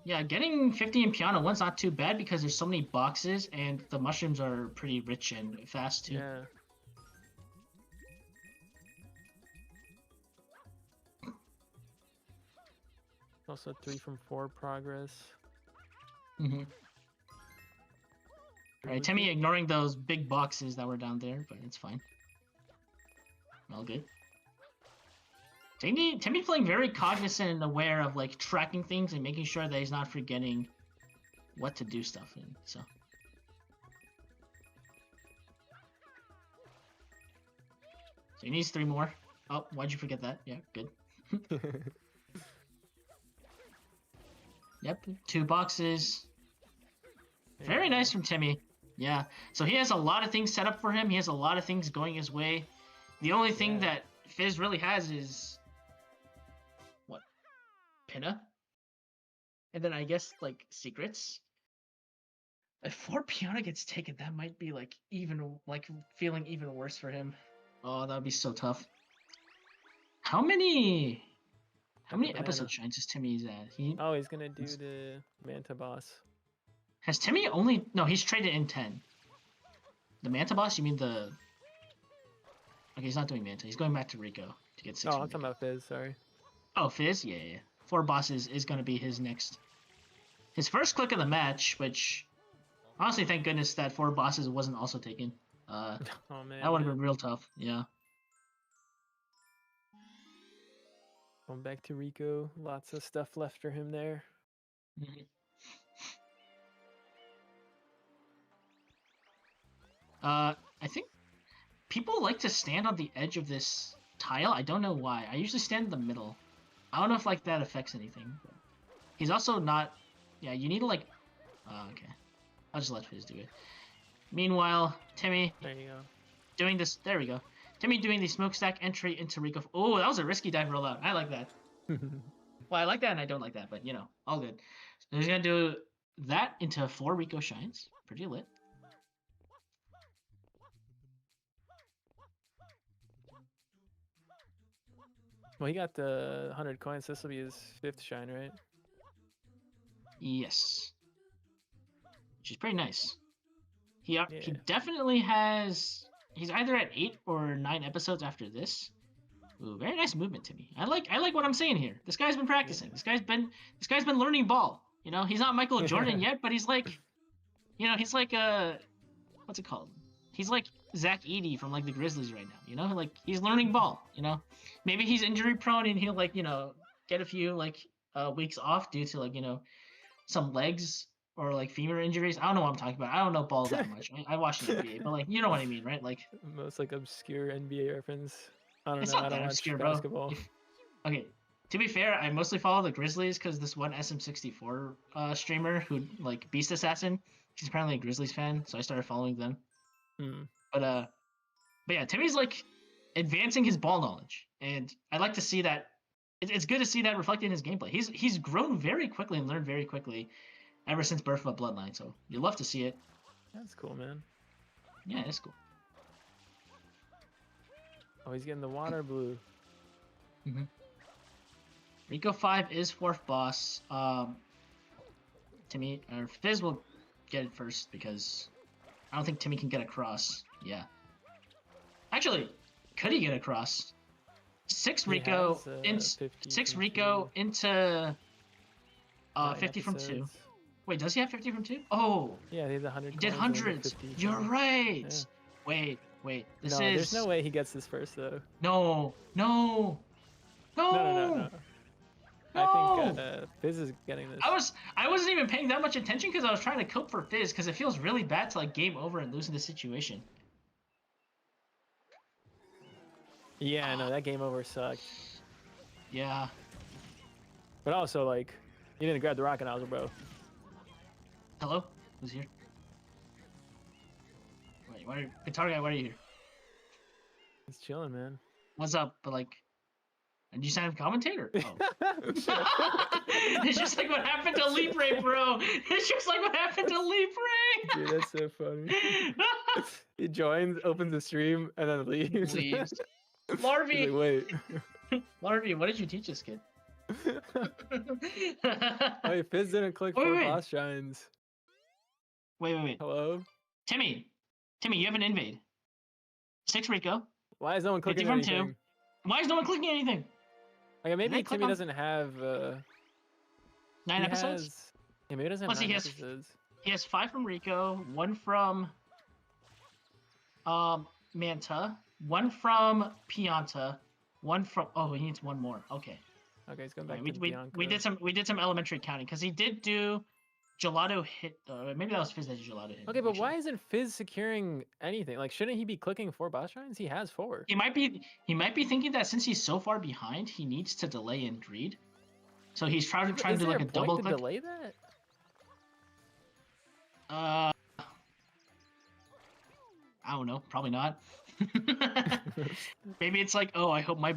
Yeah, getting 50 in piano 1's not too bad because there's so many boxes and the mushrooms are pretty rich and fast too.
Yeah. Also 3 from 4 progress.
Mm-hmm. Alright, Timmy ignoring those big boxes that were down there, but it's fine. All good. Timmy playing very cognizant and aware of like tracking things and making sure that he's not forgetting what to do stuff in. So he needs 3 more. Oh, why'd you forget that? Yeah, good. Yep, 2 boxes. Very nice from Timmy. Yeah, so he has a lot of things set up for him. He has a lot of things going his way. The only thing that Fizz really has is what? Pinna? And then I guess like secrets. If 4 piano gets taken, that might be like even like feeling even worse for him. Oh, that would be so tough. How many episode shines is Timmy's at?
He's gonna do the Manta boss.
Has Timmy only... No, he's traded in 10. The Manta boss? You mean the... Okay, he's not doing Manta. He's going back to Rico to get 6.
Oh, I'm talking about Fizz, sorry.
Oh, Fizz? Yeah. 4 bosses is going to be his next... His first click of the match, which... Honestly, thank goodness that 4 bosses wasn't also taken.
Oh, man.
That would have been real tough, yeah.
Going back to Rico. Lots of stuff left for him there.
Mm-hmm. I think people like to stand on the edge of this tile. I don't know why. I usually stand in the middle. I don't know if like that affects anything. But he's also not... Yeah, you need to like... okay. I'll just let Fizz do it. Meanwhile, Timmy...
There you go.
Doing this... There we go. Timmy doing the smokestack entry into Rico... Oh, that was a risky dive rollout. I like that. Well, I like that and I don't like that, but you know, all good. So he's gonna do that into 4 Rico shines. Pretty lit.
Well, he got the 100 coins. This will be his 5th shine, right?
Yes. Which is pretty nice. He definitely has... He's either at 8 or 9 episodes after this. Ooh, very nice movement, Timmy. I like what I'm saying here. This guy's been practicing. Yeah. This guy's been learning ball. You know, he's not Michael Jordan yet, but he's like, you know, he's like what's it called? He's like Zach Edey from like the Grizzlies right now. You know, like he's learning ball. You know, maybe he's injury prone and he'll like get a few like weeks off due to like some legs or like femur injuries. I don't know what I'm talking about. I don't know ball that much. I watch the NBA, but like you know what I mean, right? Like
most like obscure NBA reference. I don't
it's
know.
Not
I don't
that
watch
obscure,
basketball.
Okay, To be fair, I mostly follow the Grizzlies because this one SM64 streamer who like Beast Assassin, she's apparently a Grizzlies fan, so I started following them. But yeah, Timmy's like advancing his ball knowledge, and I like to see that. It's good to see that reflected in his gameplay. He's grown very quickly and learned very quickly ever since Birth of a Bloodline. So you love to see it.
That's cool, man.
Yeah, it's cool.
Oh, he's getting the water blue.
Mm-hmm. Rico 5 is 4th boss. Timmy or Fizz will get it first because I don't think Timmy can get across. Yeah. Actually, could he get across? 6 Rico into 6 Rico into 50 from 2. Wait, does he have 50 from 2? Oh.
Yeah, he's 100.
He did hundreds. You're right. Yeah. Wait.
There's no way he gets this first though.
No.
No. I think Fizz is getting this.
I wasn't even paying that much attention because I was trying to cope for Fizz because it feels really bad to like game over and lose in this situation.
Yeah, no, that game over sucked.
Yeah.
But also like, you didn't grab the rocket nozzle, bro.
Hello? Who's here? Wait, why are you, guitar guy? Why are you here?
He's chilling, man.
What's up? But like. And you sign up commentator? Oh. It's just like what happened to Libre, bro. It's just like what happened to Libre.
Dude, that's so funny. He joins, opens the stream, and then leaves.
Larvy.
Like, wait.
Larvy, what did you teach this kid?
Wait, Fizz didn't click for boss shines.
Wait.
Hello?
Timmy, you have an invade. 6 Rico.
Why is no one clicking anything?
2. Why is no one clicking anything?
Like maybe Timmy doesn't have
9 episodes.
Yeah, maybe he doesn't have 9 episodes.
He has 5 from Rico, 1 from Manta, 1 from Pianta, 1 from he needs 1 more. Okay,
he's going back
to
Bianca.
we did some elementary counting because he did do Gelato hit. Maybe that was Fizz that did Gelato hit.
Okay, but why isn't Fizz securing anything? Like, shouldn't he be clicking 4 boss shrines? He has 4.
He might be thinking that since he's so far behind, he needs to delay in greed. So he's trying to do like a double click.
Delay that?
I don't know. Probably not. Maybe it's like, I hope my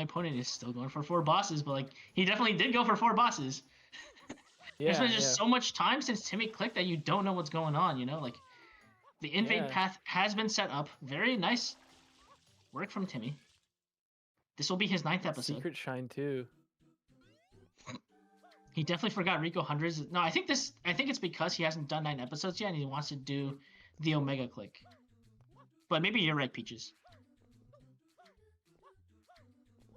opponent is still going for 4 bosses, but like he definitely did go for 4 bosses. There's been just so much time since Timmy clicked that you don't know what's going on, you know? Like, the invade path has been set up. Very nice work from Timmy. This will be his 9th episode.
Secret shine, too.
He definitely forgot Rico hundreds. No, I think it's because he hasn't done 9 episodes yet and he wants to do the Omega click. But maybe you're right, Peaches.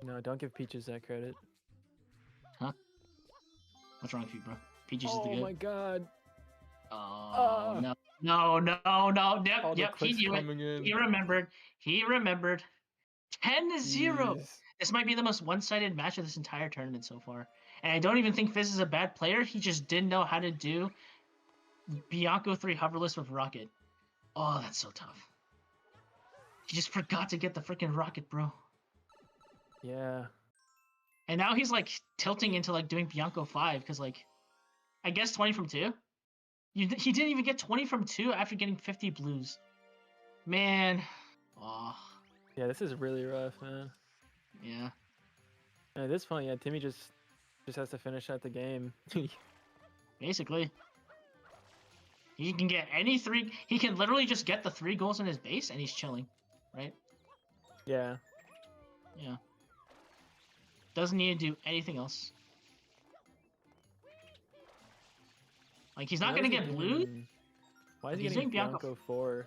No, don't give Peaches that credit.
Huh? What's wrong with you, bro? Peaches is the good.
Oh my god.
Oh, no. Yep. He knew it. He remembered. 10-0. This might be the most one-sided match of this entire tournament so far. And I don't even think Fizz is a bad player. He just didn't know how to do Bianco 3 hoverless with Rocket. Oh, that's so tough. He just forgot to get the freaking Rocket, bro.
Yeah.
And now he's like tilting into like doing Bianco 5 because like, I guess 20 from 2. He didn't even get 20 from 2 after getting 50 blues. Man. Oh.
Yeah, this is really rough, man.
Yeah.
And at this point, yeah, Timmy just has to finish out the game.
Basically. He can get any 3. He can literally just get the 3 goals in his base and he's chilling, right?
Yeah.
Yeah. Doesn't need to do anything else. Like, he's not going to get blue.
Why is he getting Bianco 4?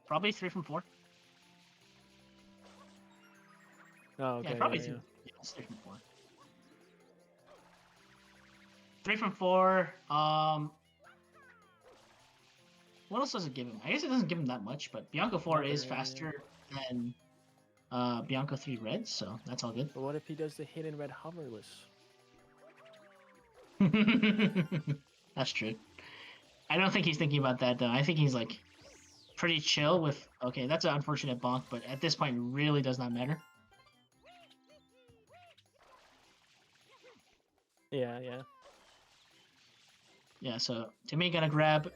Probably 3 from 4.
Oh, okay.
Yeah, probably 2. Yeah, it's 3 from 4. 3 from 4. What else does it give him? I guess it doesn't give him that much, but Bianco 4 is faster than Bianco 3 red, so that's all good.
But what if he does the hidden red hoverless?
That's true. I don't think he's thinking about that, though. I think he's, like, pretty chill with... Okay, that's an unfortunate bonk, but at this point, it really does not matter.
Yeah, yeah.
Yeah, so Timmy gonna grab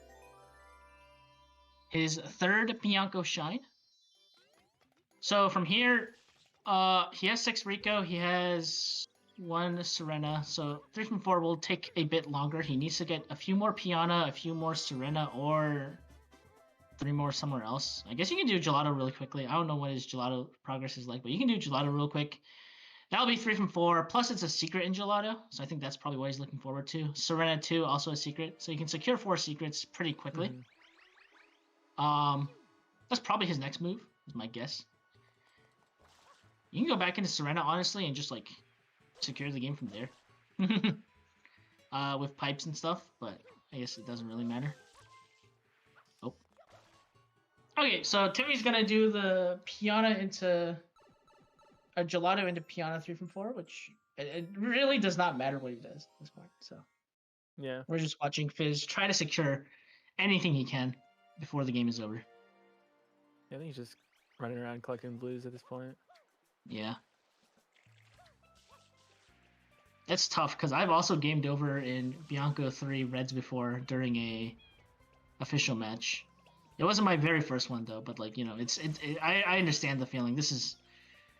his third Bianco Shine. So from here, he has 6 Rico, he has 1 Serena, so 3 from 4 will take a bit longer. He needs to get a few more Piana, a few more Serena, or 3 more somewhere else. I guess you can do Gelato really quickly. I don't know what his Gelato progress is like, but you can do Gelato real quick. That'll be 3 from 4, plus it's a secret in Gelato, so I think that's probably what he's looking forward to. Serena 2, also a secret, so you can secure 4 secrets pretty quickly. That's probably his next move, is my guess. You can go back into Serena, honestly, and just, like, secure the game from there. With pipes and stuff, but I guess it doesn't really matter. Oh. Okay, so Timmy's gonna do the Piana into... a Gelato into Piana 3 from 4, which it really does not matter what he does at this point, so...
Yeah.
We're just watching Fizz try to secure anything he can before the game is over.
Yeah, I think he's just running around collecting blues at this point.
Yeah. It's tough, because I've also gamed over in Bianco 3 Reds before during a official match. It wasn't my very first one, though, but, like, you know, I understand the feeling. This is...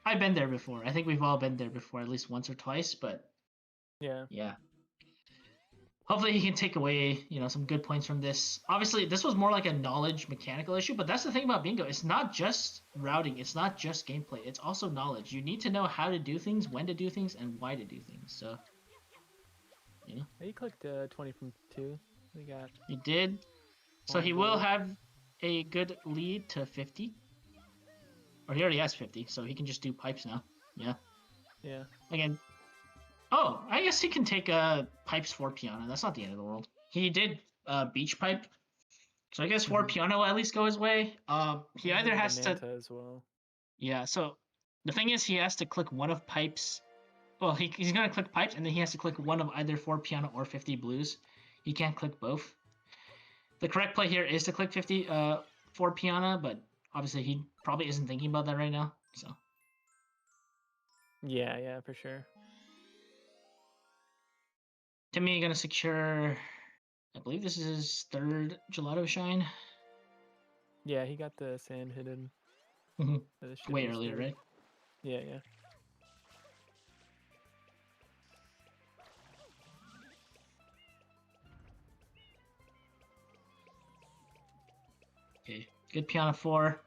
I've been there before. I think we've all been there before, at least once or twice, but...
Yeah.
Yeah. Hopefully he can take away, you know, some good points from this. Obviously, this was more like a knowledge mechanical issue, but that's the thing about bingo. It's not just routing. It's not just gameplay. It's also knowledge. You need to know how to do things, when to do things, and why to do things. So, you know.
He clicked 20 from 2. We got...
He did. So he will have a good lead to 50. Or he already has 50, so he can just do pipes now. Yeah.
Yeah.
Again. Oh, I guess he can take pipes for Piano. That's not the end of the world. He did beach pipe, so I guess 4 Piano will at least go his way. He either has to...
as well.
Yeah, so the thing is he has to click one of pipes. Well, he's going to click pipes, and then he has to click one of either 4 Piano or 50 blues. He can't click both. The correct play here is to click 50 4 Piano, but obviously he probably isn't thinking about that right now. So.
Yeah, yeah, for sure.
Timmy gonna secure, I believe this is his 3rd Gelato Shine.
Yeah, he got the sand hidden.
Way earlier, right?
Yeah, yeah.
Okay, good Piano 4.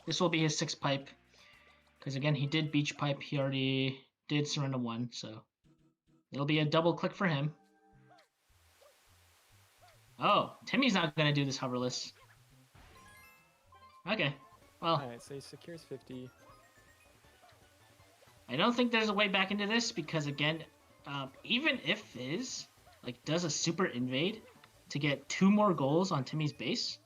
This will be his 6th pipe. Because again, he did beach pipe. He already did Serena 1, so it'll be a double click for him. Oh, Timmy's not going to do this hoverless. Okay, well...
Alright, so he secures 50.
I don't think there's a way back into this, because again, even if Fizz does a super invade to get 2 more goals on Timmy's base,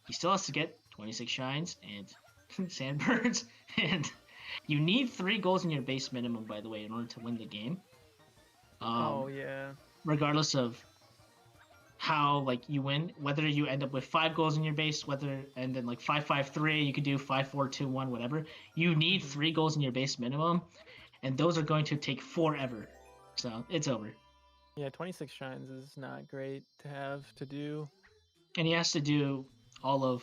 he still has to get 26 shines and sandbirds, and you need 3 goals in your base minimum, by the way, in order to win the game.
Oh, yeah.
Regardless of how you win, whether you end up with 5 goals in your base, and then 5-5-3, you could do 5-4-2-1, whatever. You need 3 goals in your base minimum, and those are going to take forever. So it's over.
Yeah, 26 shines is not great to have to do.
And he has to do all of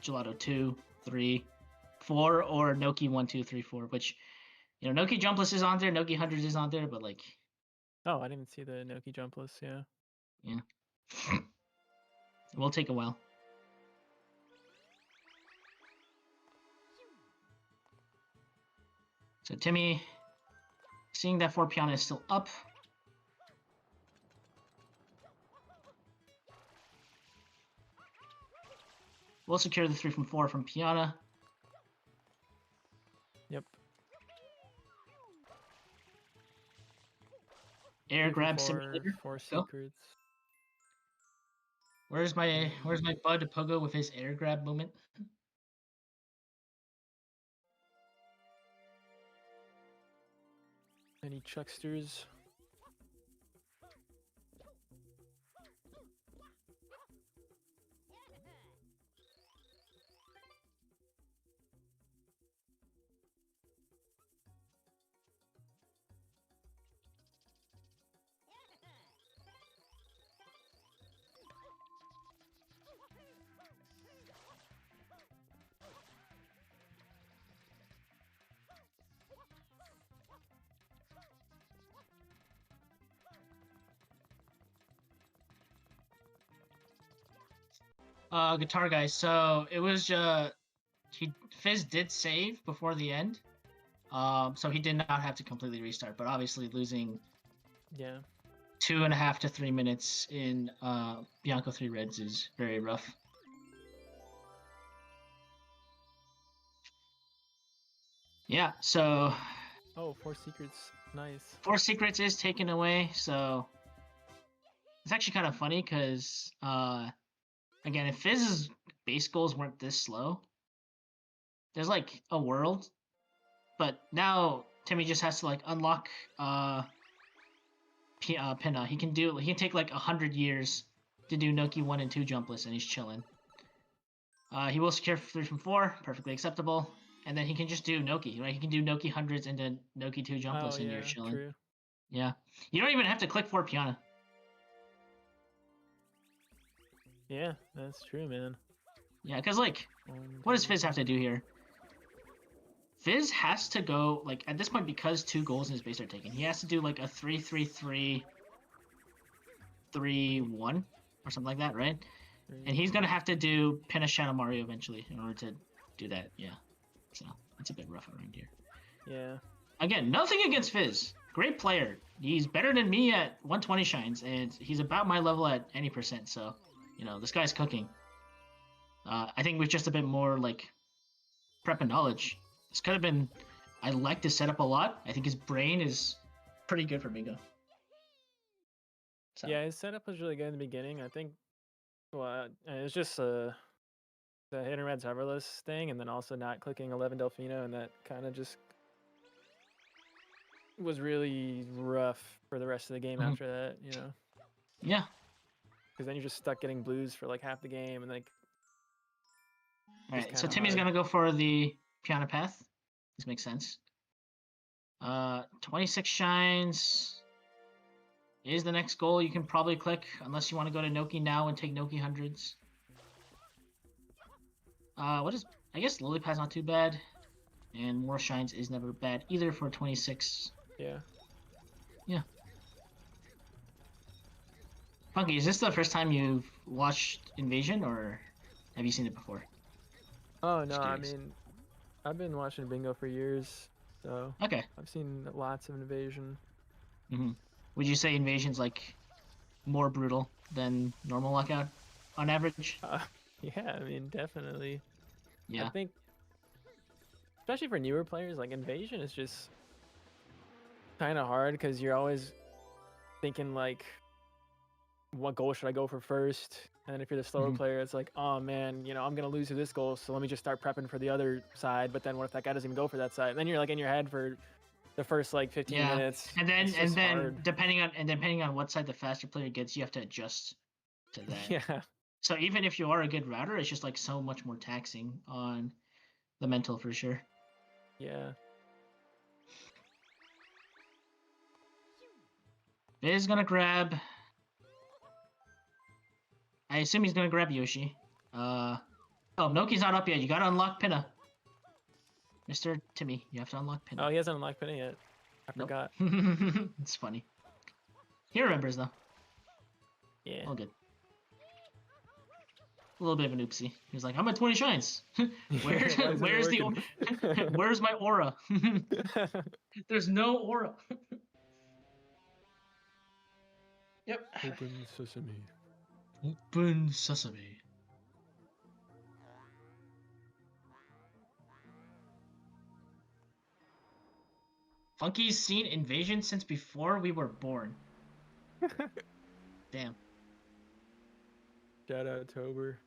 Gelato 2, 3, 4, or Noki 1, 2, 3, 4, which, Noki Jumpless is on there, Noki Hundreds is on there, but
Oh, I didn't see the Noki Jumpless, yeah.
Yeah. It will take a while. So Timmy, seeing that 4 Piana is still up. We'll secure the 3 from 4 from Piana.
Yep.
Air grab simulator.
4 secrets.
Where's my bud Pogo with his air grab moment?
Any chucksters?
Guitar guy. So it was Fizz did save before the end. So he did not have to completely restart, but obviously losing 2.5 to 3 minutes in Bianco 3 Reds is very rough. Yeah, so...
Oh, 4 secrets. Nice.
4 secrets is taken away, so... It's actually kind of funny, because... again, if Fizz's base goals weren't this slow, there's, like, a world. But now, Timmy just has to, like, unlock Pinna. He can take, like, 100 years to do Noki 1 and 2 jumpless, and he's chilling. He will secure 3 from 4, perfectly acceptable. And then he can just do Noki, right? He can do Noki hundreds into Noki 2 jumpless, and you're chilling.
True.
Yeah. You don't even have to click 4 Piana.
Yeah, that's true, man.
Yeah, because, like, what does Fizz have to do here? Fizz has to go, like, at this point, because 2 goals in his base are taken, he has to do, like, a 3-3-3-3-1 or something like that, right? And he's going to have to do Pinna Shadow Mario eventually in order to do that, yeah. So, that's a bit rough around here.
Yeah.
Again, nothing against Fizz. Great player. He's better than me at 120 shines, and he's about my level at any percent, so, you know, this guy's cooking. I think with just a bit more, like, prep and knowledge, this could have been... I like this setup a lot. I think his brain is pretty good for Bingo.
So. Yeah, his setup was really good in the beginning. I think, well, it was just the hit and red serverless thing, and then also not clicking 11 Delfino, and that kind of just was really rough for the rest of the game after that, you know?
Yeah.
Because then you're just stuck getting blues for like half the game, and like...
Alright, so Timmy's gonna go for the Piano Path. This makes sense. 26 shines is the next goal you can probably click, unless you want to go to Noki now and take Noki hundreds. I guess Lily Pad's not too bad, and more shines is never bad either for 26.
Yeah.
Yeah. Funky, is this the first time you've watched Invasion, or have you seen it before?
Oh no, I mean, I've been watching Bingo for years, so
okay.
I've seen lots of Invasion.
Would you say Invasion's like more brutal than normal Lockout on average?
Yeah, I mean, definitely.
Yeah.
I think, especially for newer players, like Invasion is just kind of hard because you're always thinking like, what goal should I go for first? And then if you're the slower player, it's like, oh man, you know, I'm gonna lose to this goal, so let me just start prepping for the other side. But then what if that guy doesn't even go for that side? And then you're like in your head for the first like 15 minutes.
And then depending on what side the faster player gets, you have to adjust to that.
Yeah.
So even if you are a good router, it's just like so much more taxing on the mental for sure.
Yeah.
Is gonna grab. I assume he's gonna grab Yoshi. Oh, Noki's not up yet. You gotta unlock Pinna. Mr. Timmy, you have to unlock Pinna.
Oh, he hasn't unlocked Pinna yet. I forgot.
It's funny. He remembers though.
Yeah.
All good. A little bit of an oopsie. He's like, I'm at 20 shines. Where's where's my aura? There's no aura. Yep.
Open sesame.
Open sesame. Funky's seen Invasion since before we were born. Damn.
Shout out Tober.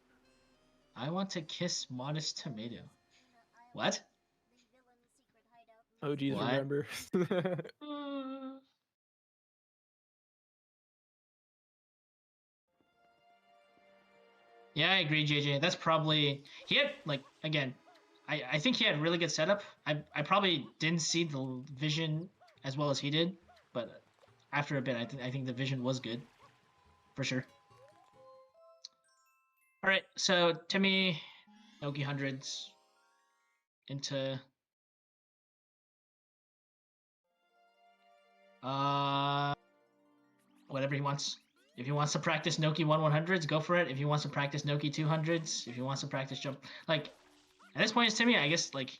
I want to kiss Modest Tomato. What?
Oh geez, remember.
Yeah, I agree, JJ. That's probably... He had, like, again, I think he had really good setup. I probably didn't see the vision as well as he did, but after a bit, I think the vision was good. For sure. Alright, so Timmy, Noki hundreds into... whatever he wants. If he wants to practice Noki 1/100s, go for it. If he wants to practice Noki 200s, if he wants to practice jump, like at this point, Timmy, I guess like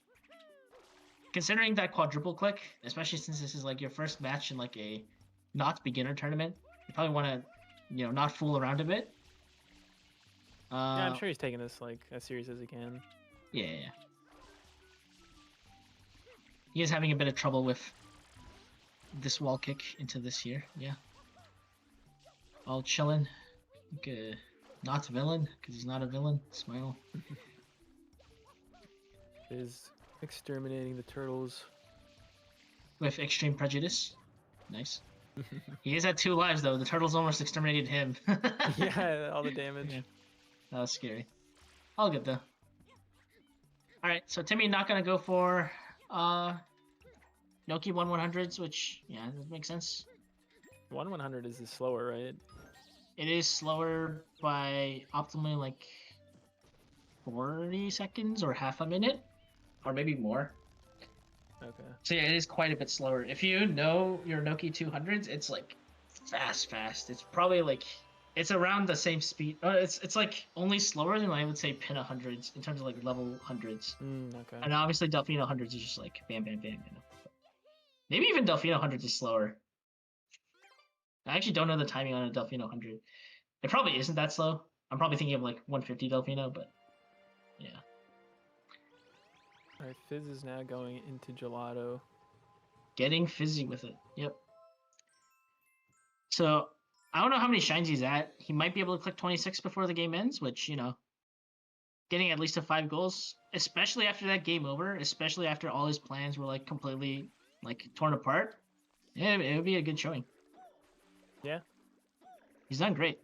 considering that quadruple click, especially since this is like your first match in like a not beginner tournament, you probably want to, not fool around a bit.
Yeah, I'm sure he's taking this like as serious as he can.
Yeah. He is having a bit of trouble with this wall kick into this here. Yeah. All chilling. Not villain, because he's not a villain. Smile.
Is exterminating the turtles.
With extreme prejudice. Nice. He is at 2 lives, though. The turtles almost exterminated him.
Yeah, all the damage.
Yeah. That was scary. All good, though. Alright, so Timmy not going to go for Noki 1/100s, which, yeah, that makes sense.
1/100 is slower, right?
It is slower by optimally like 40 seconds or half a minute, or maybe more.
Okay.
So yeah, it is quite a bit slower. If you know your Noki 200s, it's like fast. It's probably like it's around the same speed. It's like only slower than I would say Pin 100s in terms of like level 100s.
Okay.
And obviously Delfino 100s is just like bam. Maybe even Delfino 100s is slower. I actually don't know the timing on a Delfino 100. It probably isn't that slow. I'm probably thinking of like 150 Delfino, but yeah.
Alright, Fizz is now going into Gelato.
Getting fizzy with it. Yep. So I don't know how many shines he's at. He might be able to click 26 before the game ends, which, getting at least 5 goals, especially after that game over, especially after all his plans were like completely like torn apart. Yeah, it would be a good showing.
Yeah.
He's done great.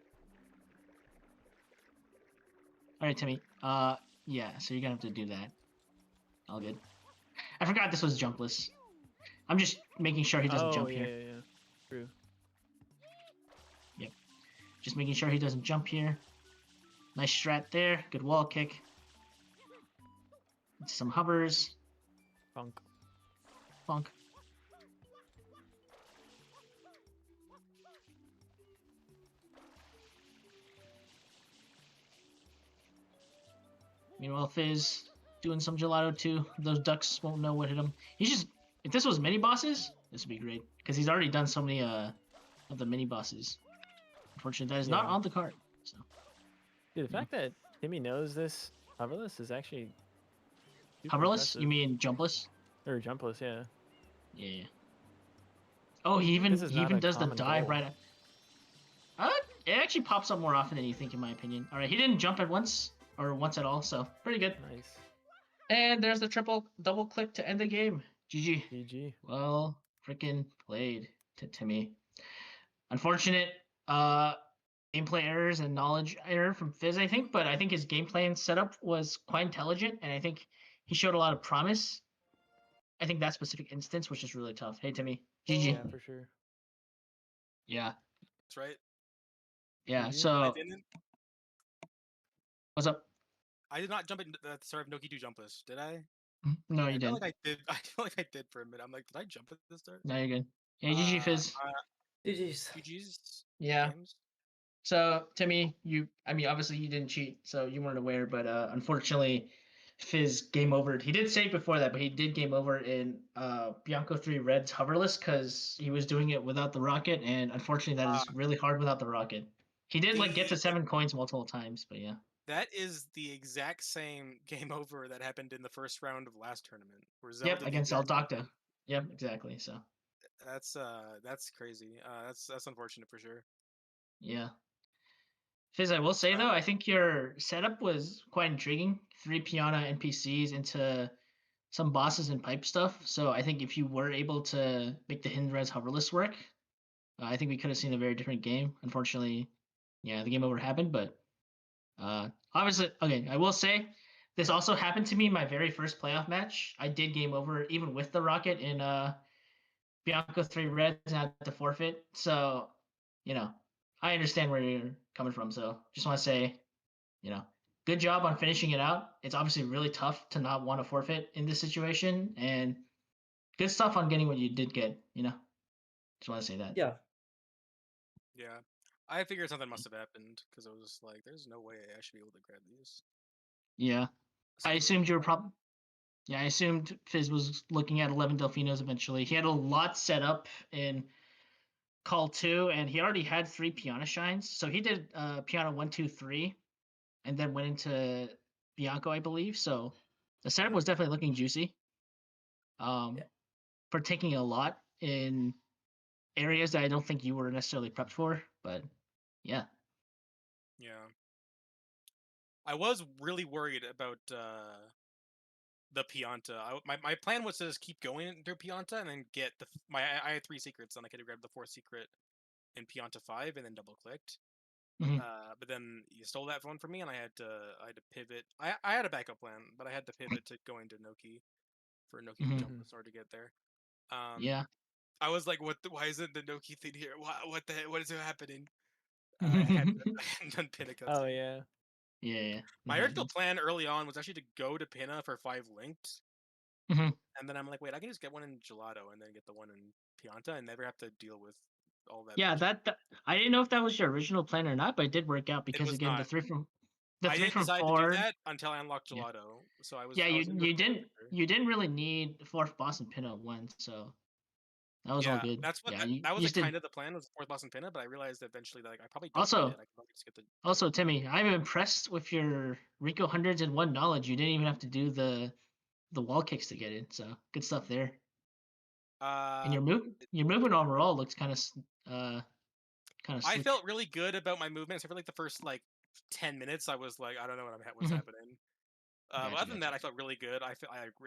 All right, Timmy. Yeah, so you're gonna have to do that. All good. I forgot this was jumpless. I'm just making sure he doesn't jump here.
Yeah. True.
Yep. Just making sure he doesn't jump here. Nice strat there. Good wall kick. Some hovers. Bonk. Meanwhile, Fizz doing some gelato too. Those ducks won't know what hit him. If this was mini bosses, this would be great because he's already done so many of the mini bosses. Unfortunately, that is not on the card. So.
Dude, the fact that Timmy knows this hoverless is actually
hoverless? You mean jumpless?
Or jumpless, yeah.
Yeah. Oh, he even does the dive
goal.
right at. It actually pops up more often than you think, in my opinion. All right, he didn't jump at once or once at all, so pretty good.
Nice.
And there's the double click to end the game.
GG.
Well, freaking played to Timmy. Unfortunate gameplay errors and knowledge error from Fizz, I think, but I think his gameplay and setup was quite intelligent, and I think he showed a lot of promise. I think that specific instance was just really tough. Hey, Timmy. GG.
Yeah, for sure.
Yeah.
That's right.
Yeah,
GG.
so... What's up?
I did not jump at the start of Noki 2 jumpless, did I?
No, you didn't.
I feel like I did for a minute. I'm like, did I jump at the start?
No, you're good. Yeah, GG, Fizz.
GG's.
Yeah.
Games.
So, Timmy, obviously you didn't cheat, so you weren't aware, but unfortunately, Fizz game over. He did say it before that, but he did game over in Bianco 3 Red's hoverless because he was doing it without the rocket, and unfortunately that is really hard without the rocket. He did get to 7 coins multiple times, but yeah.
That is the exact same game over that happened in the first round of last tournament. Where
Zelda against Eldocta. Yep, exactly. So
that's crazy. That's unfortunate for sure.
Yeah. Fizz, I will say though, I think your setup was quite intriguing. 3 Piana NPCs into some bosses and pipe stuff. So I think if you were able to make the Hidden Res hoverless work, I think we could have seen a very different game. Unfortunately, yeah, the game over happened, but obviously, okay, I will say this also happened to me in my very first playoff match. I did game over even with the rocket in Bianco 3 Reds and had to forfeit. So, I understand where you're coming from. So just want to say, good job on finishing it out. It's obviously really tough to not want to forfeit in this situation, and good stuff on getting what you did get, Just want to say that.
Yeah. I figured something must have happened because I was just like, there's no way I should be able to grab these.
Yeah. I assumed you were probably. Yeah, I assumed Fizz was looking at 11 Delfinos eventually. He had a lot set up in Call 2, and he already had 3 Piana Shines. So he did Piana 1, 2, 3, and then went into Bianco, I believe. So the setup was definitely looking juicy. For taking a lot in areas that I don't think you were necessarily prepped for, but yeah.
Yeah. I was really worried about the Pianta. My plan was to just keep going through Pianta and then get I had 3 secrets, and I could grab the 4th secret in Pianta 5 and then double clicked.
Mhm.
But then you stole that phone from me, and I had to pivot. I had a backup plan, but I had to pivot to going to Noki for Noki to jump the sword to get there.
Yeah.
I was like, why isn't the Noki thing here? What the heck? What is happening? I hadn't done Pinnacle.
Oh yeah.
Yeah.
My original plan early on was actually to go to Pinna for 5 linked.
Mhm.
And then I'm like, wait, I can just get one in Gelato and then get the one in Pianta and never have to deal with all that.
Yeah,
bullshit.
that I didn't know if that was your original plan or not, but it did work out
It
because
was
again,
not.
the
I
3
didn't
from
decide to do
4.
that until I unlocked
Yeah.
Gelato. So I was.
Yeah,
I was into it.
you didn't really need 4th boss and Pinna 1, so that was all
Yeah,
good.
that's what
Yeah, you
that was
just
kind
did.
of the plan was 4th boss and Pinna, but I realized eventually that like, I probably don't need
Also,
it. I can probably just get the
Timmy, I'm impressed with your Rico 101 knowledge. You didn't even have to do the wall kicks to get it, so good stuff there. And your movement overall looks kind of
I
slick.
felt really good about my movements. I feel like the first 10 minutes, I was like, I don't know what's happening. But other than that, I felt really good. I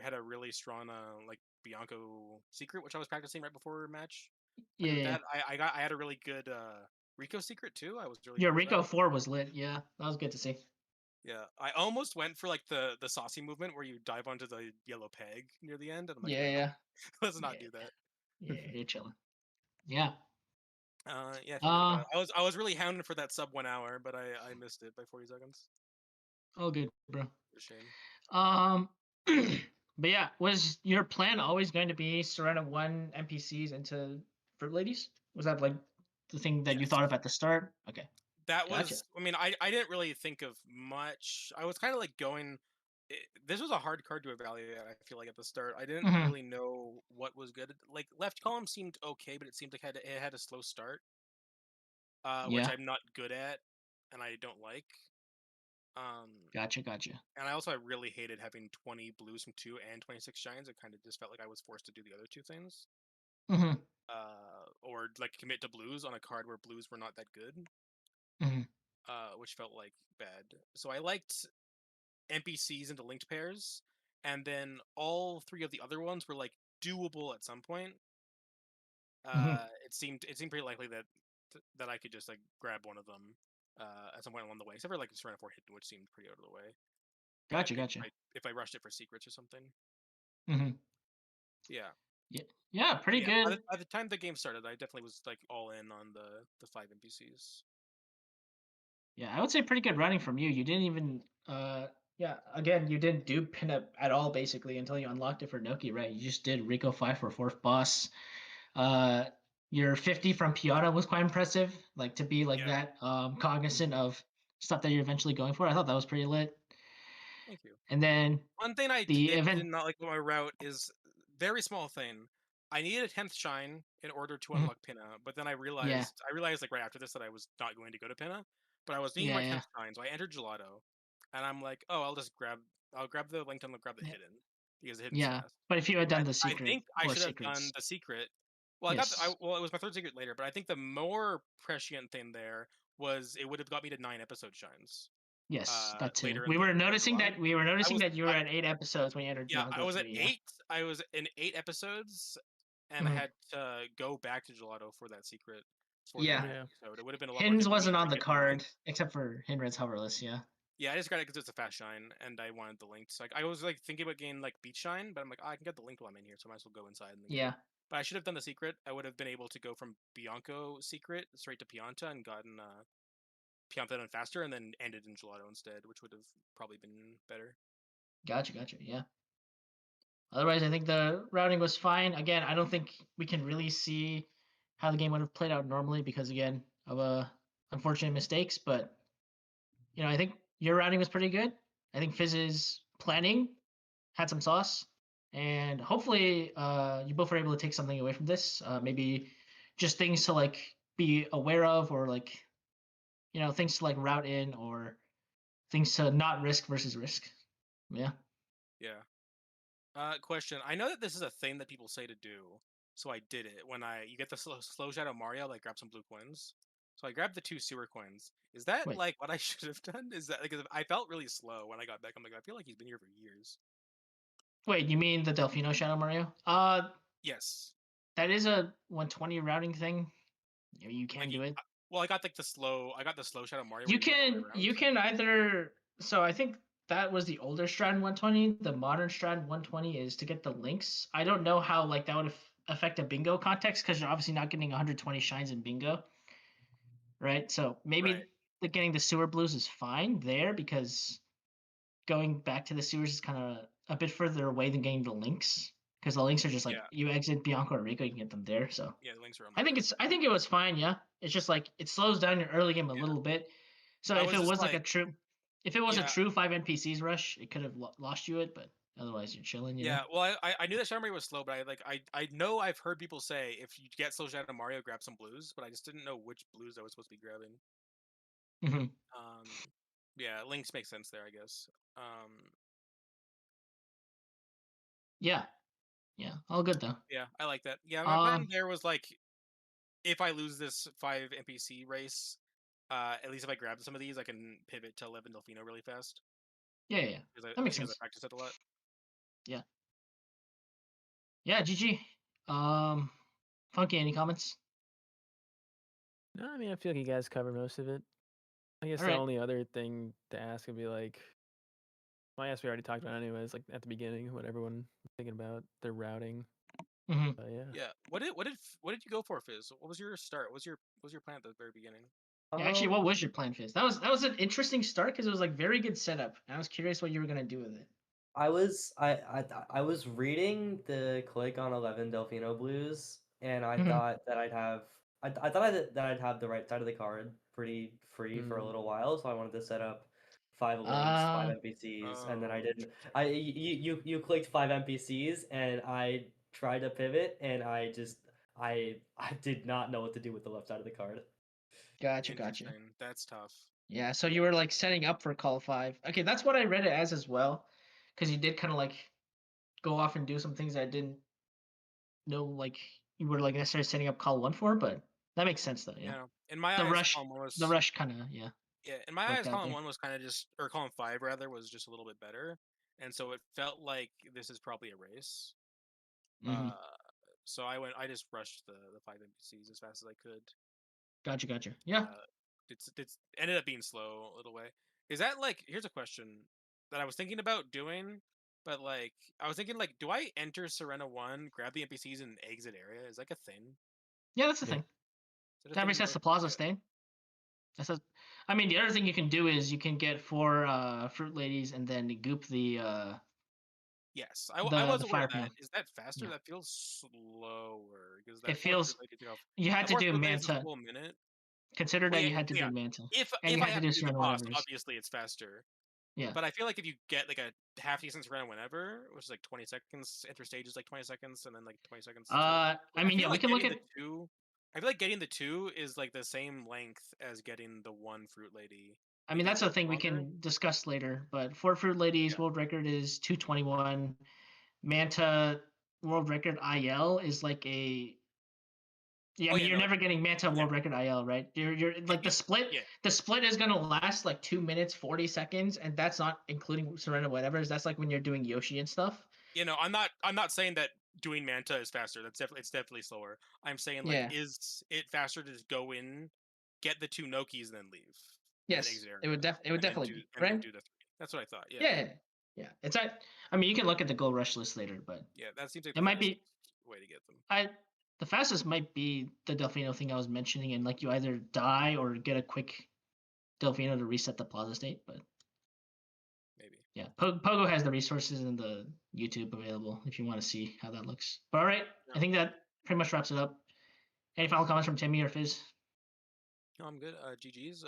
had a really strong Bianco secret, which I was practicing right before match.
Yeah.
That I had a really good Rico secret too. I was really
Your
proud of that.
Rico 4 was lit. Yeah, that was good to see.
Yeah, I almost went for the saucy movement where you dive onto the yellow peg near the end, and I'm like,
Yeah.
let's not do that.
Yeah, you're chilling. Yeah.
Yeah, I feel good about it. I was really hounding for that sub 1 hour, but I missed it by 40 seconds.
All good, bro.
For shame.
But yeah, was your plan always going to be surrounding 1 NPCs into Fruit Ladies? Was that like the thing that you
Yes.
thought of at the start? Okay.
That
Gotcha.
was. I mean, I didn't really think of much. I was kind of like going. This was a hard card to evaluate. I feel like at the start, I didn't really know what was good. Like left column seemed okay, but it seemed like it had a slow start, which
Yeah.
I'm not good at, and I don't like.
Gotcha.
And I really hated having 20 blues from 2 and 26 shines. It kind of just felt like I was forced to do the other 2 things. Or like commit to blues on a card where blues were not that good. Which felt like bad. So I liked NPCs into linked pairs, and then all 3 of the other ones were like doable at some point. It seemed pretty likely that I could just like grab one of them at some point along the way, except for like Serena 4 hidden, which seemed pretty out of the way.
Gotcha.
If I rushed it for secrets or something. Yeah.
Yeah, pretty good.
By the time the game started, I definitely was like all in on the 5 NPCs.
Yeah, I would say pretty good running from you. You didn't even yeah, again, you didn't do pinup at all basically until you unlocked it for Noki, right? You just did Rico 5 for 4th boss. Your 50 from Piata was quite impressive. Like to be like that cognizant of stuff that you're eventually going for. I thought that was pretty lit.
Thank you.
And then
one thing I did not like with my route is very small thing. I needed a 10th shine in order to unlock Pinna, but then I realized like right after this that I was not going to go to Pinna, but I was needing my 10th shine, so I entered Gelato, and I'm like, oh, I'll grab the linked and I'll grab the hidden because the hidden's fast.
But if you had done the secret,
I think I should have done the secret. Well, it was my 3rd secret later, but I think the more prescient thing there was it would have got me to 9 episode shines.
Yes, that too.
Later
We were noticing that you were at 8 episodes when you entered.
Yeah, I was at 8. I was in 8 episodes, and I had to go back to Gelato for that secret. Episode. It would have been a lot.
Hins wasn't on the card except for Hinred's hoverless.
Yeah, I just got it because it's a fast shine, and I wanted the linked. So I was like thinking about getting like beach shine, but I'm like, I can get the linked while I'm in here, so I might as well go inside. And but I should have done the secret. I would have been able to go from Bianco secret straight to Pianta and gotten Pianta done faster, and then ended in Gelato instead, which would have probably been better.
Gotcha. Yeah. Otherwise, I think the routing was fine. Again, I don't think we can really see how the game would have played out normally because again of a unfortunate mistakes, but I think your routing was pretty good. I think Fizz's planning had some sauce, and hopefully you both were able to take something away from this. Maybe just things to like be aware of, or like things to like route in, or things to not risk versus risk. Yeah.
Question. I know that this is a thing that people say to do, so I did it. When you get the slow shadow Mario, like grab some blue coins. So I grabbed the 2 sewer coins. Is that
Wait.
like what I should have done? Is that like I felt really slow when I got back? I'm like, I feel like he's been here for years.
Wait, you mean the Delfino Shadow Mario?
Yes.
That is a 120 routing thing. You can
Like
do it.
Well, I got the slow Shadow Mario.
You
where go all the way
can
around.
you can either. So I think that was the older Strat 120. The modern Strat 120 is to get the links. I don't know how like that would affect a bingo context, because you're obviously not getting 120 shines in bingo, right? So maybe
Right.
getting the sewer blues is fine there, because going back to the sewers is kind of a bit further away than getting the links, because the links are just like you exit Bianco or Rico, you can get them there. So
Yeah, the links are on.
I think it was fine. Yeah, it's just like it slows down your early game a little bit. So if it was like a true 5 NPCs rush, it could have lost you it, but otherwise you're chilling. You know?
Well, I knew that Shadow Mario was slow, but I know I've heard people say if you get slow Shadow Mario, grab some blues, but I just didn't know which blues I was supposed to be grabbing.
Mm-hmm.
Yeah, links make sense there, I guess.
Yeah, all good though.
Yeah, I like that. Yeah, my plan there was like, if I lose this 5 NPC race, at least if I grab some of these, I can pivot to 11 Delfino really fast.
Yeah. That makes sense.
I practice it a lot.
Yeah. GG. Funky, any comments?
No, I mean, I feel like you guys covered most of it. I guess
All
the
right.
only other thing to ask would be like, well, I guess we already talked about it anyways, like at the beginning, what everyone was thinking about their routing.
Mm-hmm.
Yeah. What did you go for, Fizz? What was your start? What was your plan at the very beginning?
Yeah, actually, what was your plan, Fizz? That was an interesting start, because it was like very good setup. I was curious what you were gonna do with it.
I was reading the click on 11 Delfino Blues, and I thought that I'd have that I'd have the right side of the card pretty free for a little while, so I wanted to set up 5 links, 5 NPCs, and then I didn't. You clicked 5 NPCs, and I tried to pivot, and I did not know what to do with the left side of the card.
Gotcha.
That's tough.
Yeah, so you were like setting up for call 5. Okay, that's what I read it as well, because you did kind of like go off and do some things I didn't know, like you were like necessarily setting up call 1 for, but that makes sense though. Yeah.
In my
the
eyes,
rush,
column 1 was
the rush kind of Yeah,
in my eyes, column
there.
1 was kind of just, or column 5 rather, was just a little bit better, and so it felt like this is probably a race. So I just rushed the 5 NPCs as fast as I could.
Gotcha. Yeah.
It's ended up being slow a little way. Is that like, here's a question that I was thinking about doing, but like I was thinking like, do I enter Serena 1, grab the NPCs and exit area? Is like a thing?
Yeah, that's the thing. That resets the plaza stain. I mean, the other thing you can do is you can get 4 fruit ladies and then goop the
Yes, I was aware of that. Is that faster?
Yeah.
That feels slower, because that
it feels you had to do Manta. Consider that you had to do Manta.
If I have to do the boss, obviously it's faster.
Yeah.
But I feel like if you get like a half decent run whenever, which is like 20 seconds, enter stage is like 20 seconds, and then like 20 seconds.
I mean, yeah, we can look at
the 2. I feel like getting the 2 is like the same length as getting the 1 fruit lady.
I mean, that's the thing we can discuss later. But 4 fruit ladies world record is 221. Manta world record IL is like a. Yeah, I mean, you're never getting Manta world record IL, right? You're like the split. Yeah. The split is gonna last like 2 minutes 40 seconds, and that's not including Serena whatever. That's like when you're doing Yoshi and stuff.
I'm not saying that doing Manta is faster. It's definitely slower. I'm saying like, is it faster to just go in, get the 2 Nokis, and then leave?
Yes, it would definitely be.
Right? Do the 3. That's what I thought.
Yeah. It's I mean, you can look at the gold rush list later, but
yeah, that seems like
it might be
way to get them.
The fastest might be the Delfino thing I was mentioning, and like you either die or get a quick Delfino to reset the plaza state, but
maybe.
Yeah, Pogo has the resources and the YouTube available if you want to see how that looks. But all right, I think that pretty much wraps it up. Any final comments from Timmy or Fizz?
No, I'm good. GG's.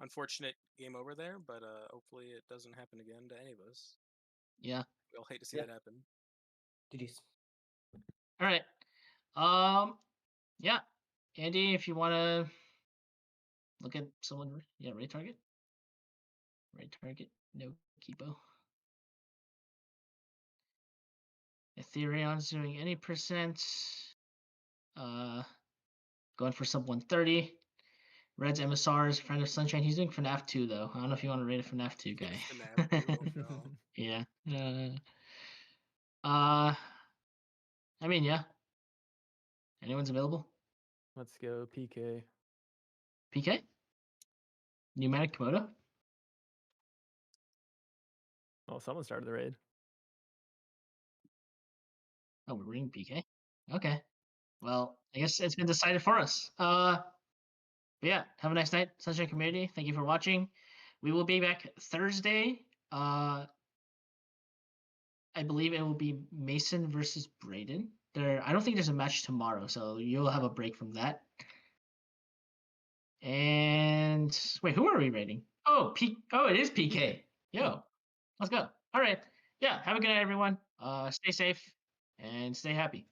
Unfortunate game over there, but hopefully it doesn't happen again to any of us.
Yeah.
We all hate to see
Yeah.
that happen.
GG's.
All right. Yeah. Andy, if you want to look at someone, yeah, right target. Right target. No Kipo. Ethereum's doing any percent. Going for sub 130. Red's MSR's Friend of Sunshine. He's doing FNAF 2 though. I don't know if you want to rate a FNAF 2 guy.
FNAF 2, oh no.
Yeah. I mean, yeah. Anyone's available?
Let's go PK.
PK? Pneumatic Komodo?
Oh, someone started the raid.
Oh, we're reading PK? Okay. Well, I guess it's been decided for us. But yeah, have a nice night, Sunshine Community. Thank you for watching. We will be back Thursday. I believe it will be Mason versus Braden. I don't think there's a match tomorrow, so you'll have a break from that. And wait, who are we rating? Oh, it is PK. Yo, let's go. All right. Yeah, have a good night, everyone. Stay safe and stay happy.